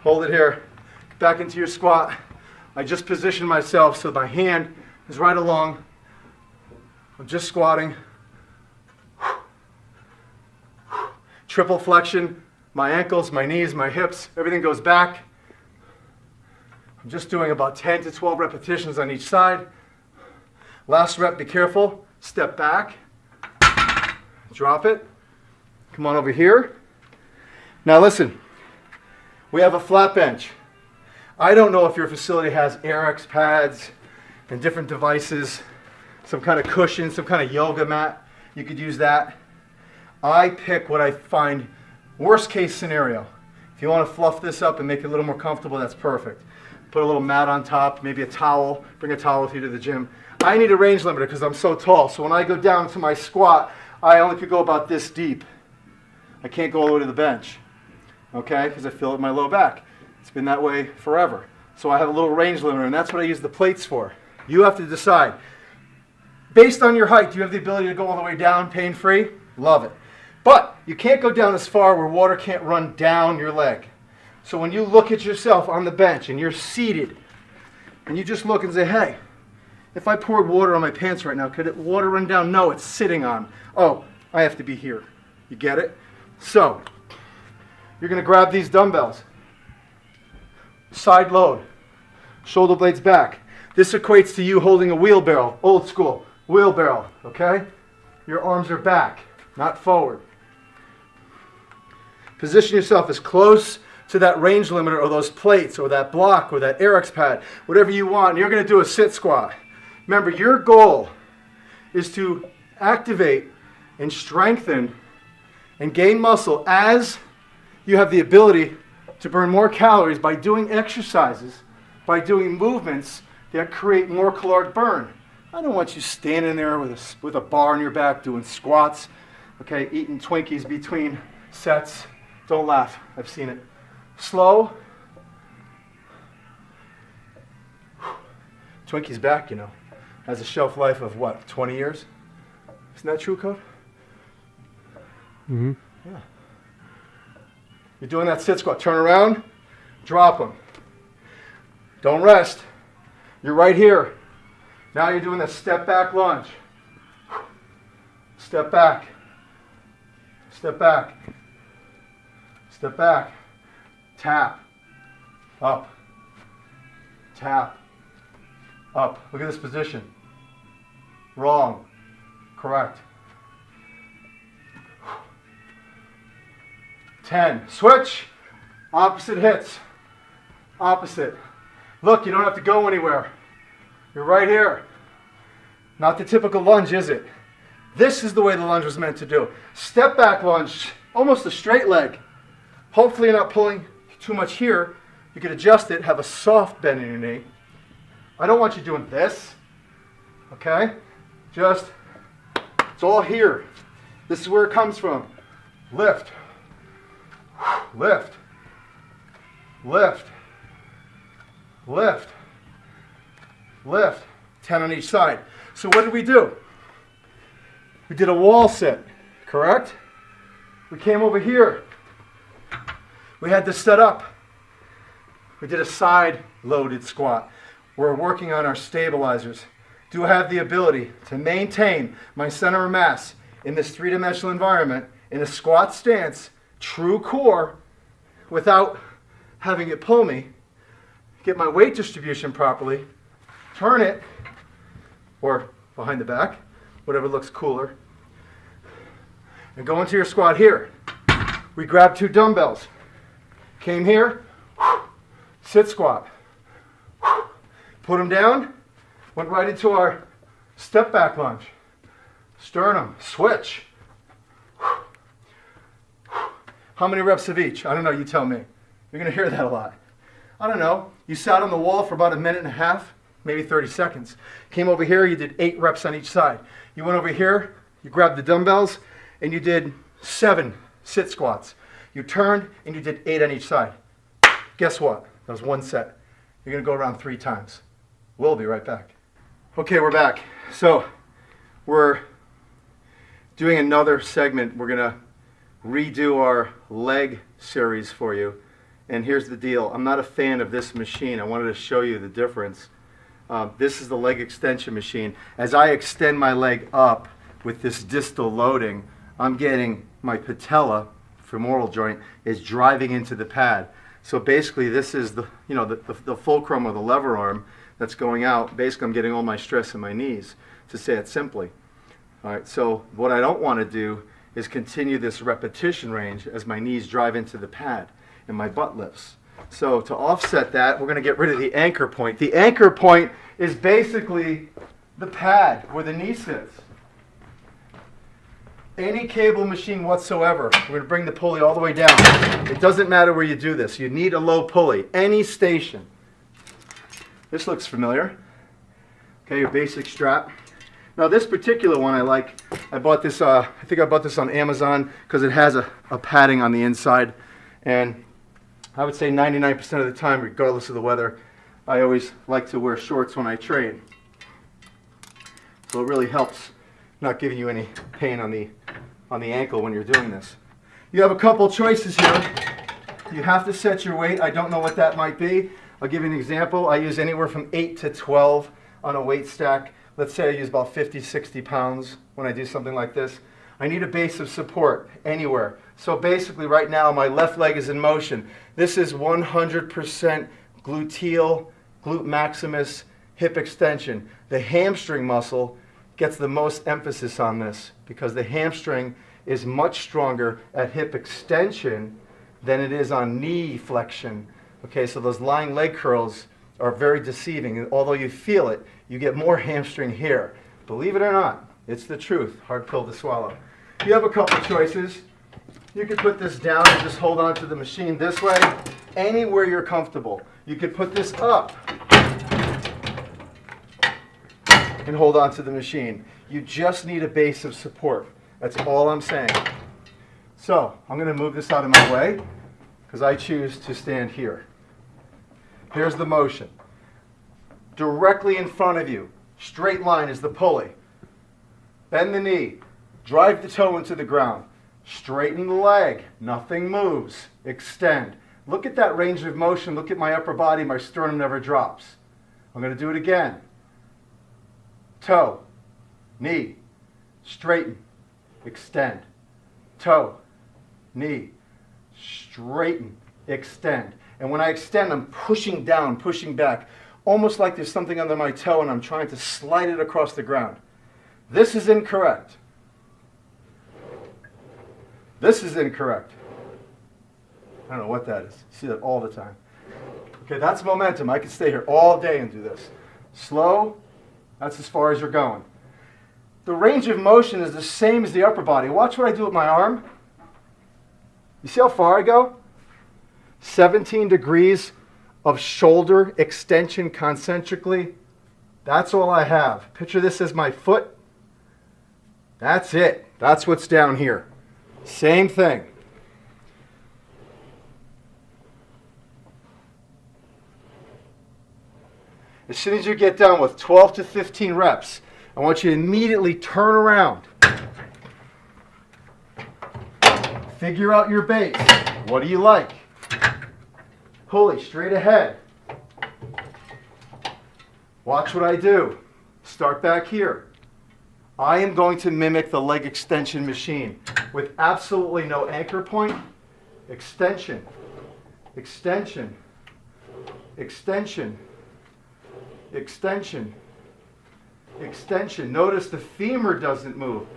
[SPEAKER 1] Hold it here. Back into your squat. I just position myself so my hand is right along. I'm just squatting. Triple flexion, my ankles, my knees, my hips, everything goes back. I'm just doing about 10 to 12 repetitions on each side. Last rep, be careful. Step back. Drop it. Come on over here. Now listen, we have a flat bench. I don't know if your facility has AirX pads and different devices, some kind of cushion, some kind of yoga mat. You could use that. I pick what I find worst case scenario. If you want to fluff this up and make it a little more comfortable, that's perfect. Put a little mat on top, maybe a towel. Bring a towel with you to the gym. I need a range limiter because I'm so tall. So when I go down to my squat, I only could go about this deep. I can't go all the way to the bench, okay? Because I feel it in my low back. It's been that way forever. So I have a little range limiter, and that's what I use the plates for. You have to decide. Based on your height, do you have the ability to go all the way down pain-free? Love it. But you can't go down as far where water can't run down your leg. So when you look at yourself on the bench and you're seated, and you just look and say, hey, if I poured water on my pants right now, could water run down? No, it's sitting on. Oh, I have to be here. You get it? So you're going to grab these dumbbells. Side load. Shoulder blades back. This equates to you holding a wheelbarrow, old school wheelbarrow, okay? Your arms are back, not forward. Position yourself as close to that range limiter or those plates or that block or that AirX pad, whatever you want. And you're going to do a sit squat. Remember, your goal is to activate and strengthen and gain muscle as you have the ability to burn more calories by doing exercises, by doing movements that create more caloric burn. I don't want you standing there with a bar on your back doing squats, okay, eating Twinkies between sets. Don't laugh. I've seen it. Slow. Twinkies back, you know, has a shelf life of what, 20 years? Isn't that true, Code?
[SPEAKER 2] Mm-hmm.
[SPEAKER 1] Yeah. You're doing that sit squat. Turn around, drop them. Don't rest. You're right here. Now you're doing that step back lunge. Step back. Step back. Step back. Tap. Up. Tap. Up. Look at this position. Wrong. Correct. 10. Switch. Opposite hits. Opposite. Look, you don't have to go anywhere. You're right here. Not the typical lunge, is it? This is the way the lunge was meant to do. Step back lunge, almost a straight leg. Hopefully you're not pulling too much here. You can adjust it, have a soft bend in your knee. I don't want you doing this, okay? Just, it's all here. This is where it comes from. Lift, lift, lift, lift, lift. 10 on each side. So what did we do? We did a wall sit, correct? We came over here. We had this set up. We did a side loaded squat. We're working on our stabilizers. Do I have the ability to maintain my center of mass in this three-dimensional environment in a squat stance, true core, without having it pull me, get my weight distribution properly, turn it, or behind the back, whatever looks cooler, and go into your squat here. We grab 2 dumbbells, came here, sit squat, put them down, went right into our step back lunge, sternum, switch. How many reps of each? I don't know, you tell me. You're going to hear that a lot. I don't know. You sat on the wall for about a minute and a half, maybe 30 seconds. Came over here, you did 8 reps on each side. You went over here, you grabbed the dumbbells, and you did 7 sit squats. You turned, and you did 8 on each side. Guess what? That was 1 set. You're going to go around 3 times. We'll be right back. Okay, we're back. So we're doing another segment. We're going to redo our leg series for you. And here's the deal. I'm not a fan of this machine. I wanted to show you the difference. This is the leg extension machine. As I extend my leg up with this distal loading, I'm getting my patella, femoral joint, is driving into the pad. So basically this is the, the fulcrum or the lever arm that's going out. Basically I'm getting all my stress in my knees, to say it simply. All right, so what I don't want to do is continue this repetition range as my knees drive into the pad and my butt lifts. So to offset that, we're going to get rid of the anchor point. The anchor point is basically the pad where the knee sits. Any cable machine whatsoever, we're going to bring the pulley all the way down. It doesn't matter where you do this. You need a low pulley. Any station. This looks familiar. Okay, your basic strap. Now this particular one I like. I bought this, I think I bought this on Amazon because it has a padding on the inside. And I would say 99% of the time, regardless of the weather, I always like to wear shorts when I train. So it really helps not giving you any pain on the ankle when you're doing this. You have a couple choices here. You have to set your weight. I don't know what that might be. I'll give you an example. I use anywhere from 8 to 12 on a weight stack. Let's say I use about 50, 60 pounds when I do something like this. I need a base of support anywhere. So basically right now my left leg is in motion. This is 100% gluteal, glute maximus, hip extension. The hamstring muscle gets the most emphasis on this because the hamstring is much stronger at hip extension than it is on knee flexion. Okay, so those lying leg curls are very deceiving. And although you feel it, you get more hamstring here. Believe it or not, it's the truth. Hard pill to swallow. You have a couple choices. You could put this down and just hold on to the machine this way, anywhere you're comfortable. You could put this up and hold on to the machine. You just need a base of support. That's all I'm saying. So I'm going to move this out of my way because I choose to stand here. Here's the motion. Directly in front of you, straight line is the pulley. Bend the knee, drive the toe into the ground, straighten the leg, nothing moves, extend. Look at that range of motion, look at my upper body, my sternum never drops. I'm going to do it again. Toe, knee, straighten, extend. Toe, knee, straighten, extend. And when I extend, I'm pushing down, pushing back, almost like there's something under my toe and I'm trying to slide it across the ground. This is incorrect. This is incorrect. I don't know what that is. You see that all the time. Okay, that's momentum. I could stay here all day and do this. Slow, that's as far as you're going. The range of motion is the same as the upper body. Watch what I do with my arm. You see how far I go? 17 degrees of shoulder extension concentrically. That's all I have. Picture this as my foot. That's it. That's what's down here. Same thing. As soon as you get done with 12 to 15 reps, I want you to immediately turn around. Figure out your base. What do you like? Pulley straight ahead. Watch what I do. Start back here. I am going to mimic the leg extension machine with absolutely no anchor point. Extension, extension, extension, extension, extension. Notice the femur doesn't move.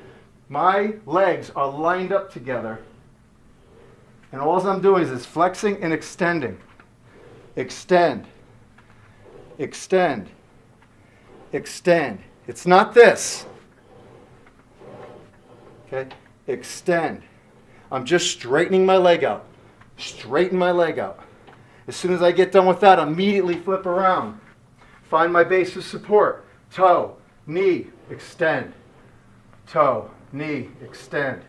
[SPEAKER 1] My legs are lined up together, and all I'm doing is flexing and extending. Extend, extend, extend. It's not this. Okay, extend. I'm just straightening my leg out. Straighten my leg out. As soon as I get done with that, immediately flip around. Find my base of support. Toe, knee, extend. Toe, knee, extend.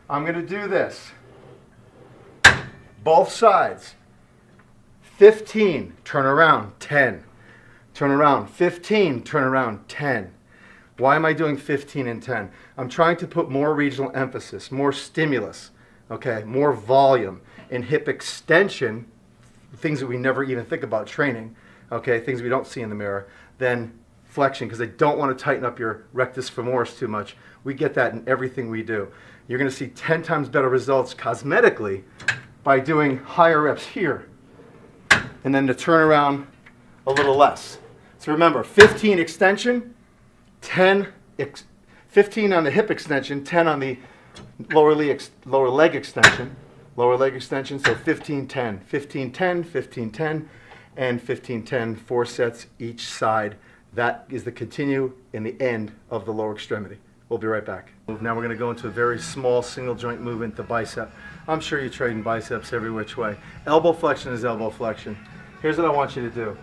[SPEAKER 1] I'm going to do this. Both sides. 15, turn around, 10. Turn around, 15, turn around, 10. Why am I doing 15 and 10? I'm trying to put more regional emphasis, more stimulus, okay, more volume in hip extension, things that we never even think about training, okay, things we don't see in the mirror, than flexion, because I don't want to tighten up your rectus femoris too much. We get that in everything we do. You're going to see 10 times better results cosmetically by doing higher reps here, and then to turn around a little less. So remember, 15 extension, 15 on the hip extension, 10 on the lower leg extension, so 15, 10, 15, 10, 15, 10, and 15, 10, 4 sets each side. That is the continue in the end of the lower extremity. We'll be right back. Now we're going to go into a very small single joint movement, the bicep. I'm sure you're trading biceps every which way. Elbow flexion is elbow flexion. Here's what I want you to do.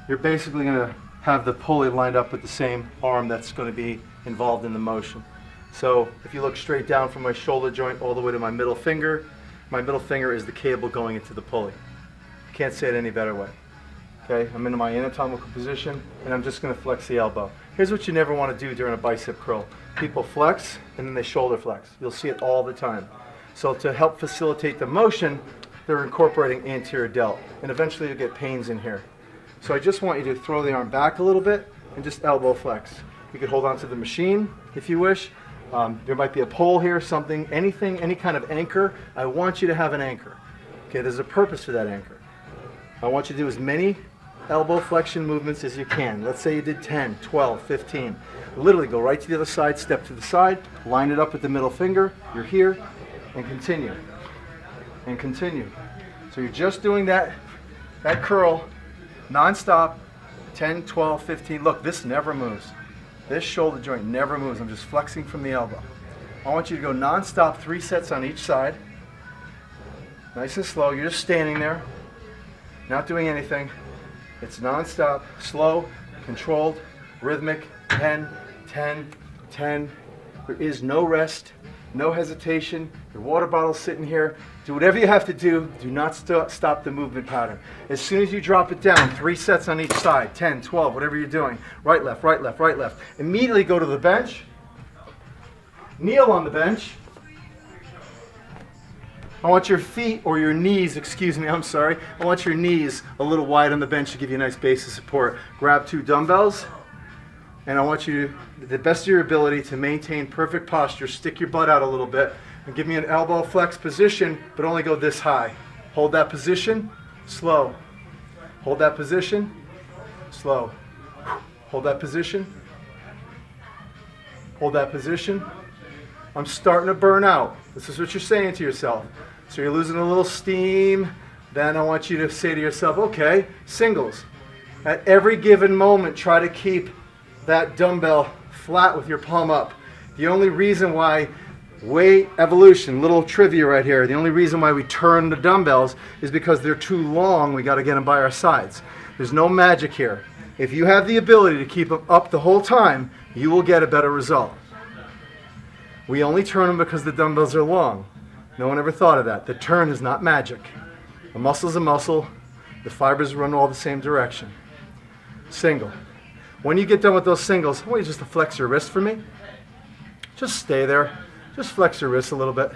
[SPEAKER 1] You're basically going to have the pulley lined up with the same arm that's going to be involved in the motion. So if you look straight down from my shoulder joint all the way to my middle finger is the cable going into the pulley. Can't say it any better way. Okay, I'm in my anatomical position and I'm just going to flex the elbow. Here's what you never want to do during a bicep curl. People flex and then they shoulder flex. You'll see it all the time. So to help facilitate the motion, they're incorporating anterior delt, and eventually you'll get pains in here. So I just want you to throw the arm back a little bit and just elbow flex. You could hold on to the machine if you wish. There might be a pole here, something, anything, any kind of anchor. I want you to have an anchor. Okay, there's a purpose for that anchor. I want you to do as many elbow flexion movements as you can. Let's say you did 10, 12, 15. Literally go right to the other side, step to the side, line it up with the middle finger, you're here, and continue. And continue. So you're just doing that curl non-stop, 10, 12, 15. Look, this never moves. This shoulder joint never moves. I'm just flexing from the elbow. I want you to go non-stop, 3 sets on each side. Nice and slow. You're just standing there, not doing anything. It's non-stop, slow, controlled, rhythmic, 10, 10, 10. There is no rest, no hesitation. Your water bottle's sitting here. Do whatever you have to do. Do not stop the movement pattern. As soon as you drop it down, 3 sets on each side, 10, 12, whatever you're doing. Right, left, right, left, right, left. Immediately go to the bench. Kneel on the bench. I want your feet, or your knees, excuse me, I'm sorry. I want your knees a little wide on the bench to give you a nice base of support. Grab 2 dumbbells, and I want you, to the best of your ability, to maintain perfect posture. Stick your butt out a little bit, and give me an elbow flex position, but only go this high. Hold that position, slow. Hold that position, slow. Hold that position. Hold that position. I'm starting to burn out. This is what you're saying to yourself. So you're losing a little steam. Then I want you to say to yourself, okay, singles. At every given moment, try to keep that dumbbell flat with your palm up. The only reason why weight evolution, little trivia right here, the only reason why we turn the dumbbells is because they're too long. We got to get them by our sides. There's no magic here. If you have the ability to keep them up the whole time, you will get a better result. We only turn them because the dumbbells are long. No one ever thought of that. The turn is not magic. A muscle is a muscle. The fibers run all the same direction. Single. When you get done with those singles, I want you just to flex your wrist for me. Just stay there. Just flex your wrist a little bit.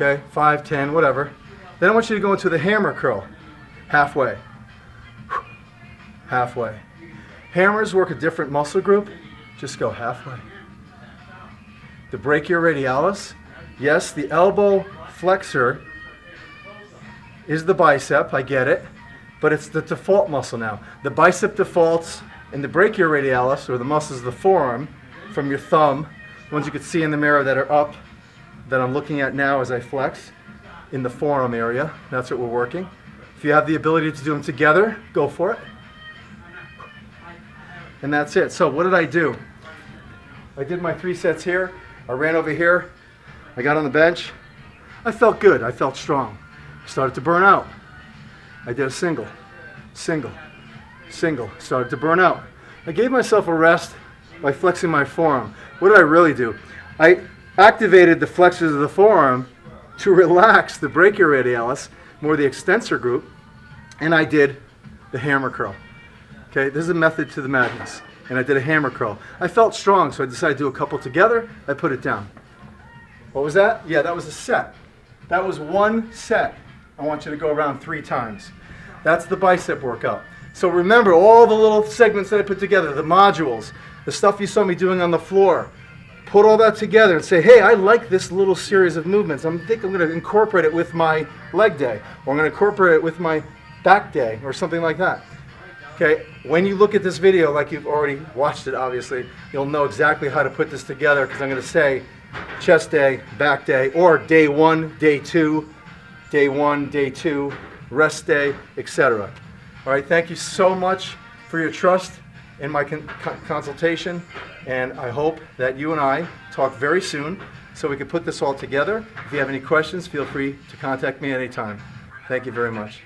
[SPEAKER 1] Okay, 5, 10, whatever. Then I want you to go into the hammer curl, halfway, halfway. Hammers work a different muscle group. Just go halfway. The brachioradialis, yes, the elbow flexor is the bicep, I get it, but it's the default muscle now. The bicep defaults in the brachioradialis, or the muscles of the forearm, from your thumb, the ones you can see in the mirror that are up, that I'm looking at now as I flex, in the forearm area. That's what we're working. If you have the ability to do them together, go for it. And that's it. So what did I do? I did my 3 sets here. I ran over here. I got on the bench. I felt good. I felt strong. I started to burn out. I did a single, single, single. Started to burn out. I gave myself a rest by flexing my forearm. What did I really do? I activated the flexors of the forearm to relax the brachioradialis, more the extensor group, and I did the hammer curl. Okay, this is a method to the madness. And I did a hammer curl. I felt strong, so I decided to do a couple together. I put it down. What was that? Yeah, that was a set. That was 1 set. I want you to go around 3 times. That's the bicep workout. So remember all the little segments that I put together, the modules, the stuff you saw me doing on the floor. Put all that together and say, hey, I like this little series of movements. I think I'm going to incorporate it with my leg day, or I'm going to incorporate it with my back day, or something like that. Okay, when you look at this video, like you've already watched it obviously, you'll know exactly how to put this together, because I'm going to say chest day, back day, or day 1, day 2, day 1, day 2, rest day, etc. All right, thank you so much for your trust in my consultation, and I hope that you and I talk very soon so we can put this all together. If you have any questions, feel free to contact me anytime. Thank you very much.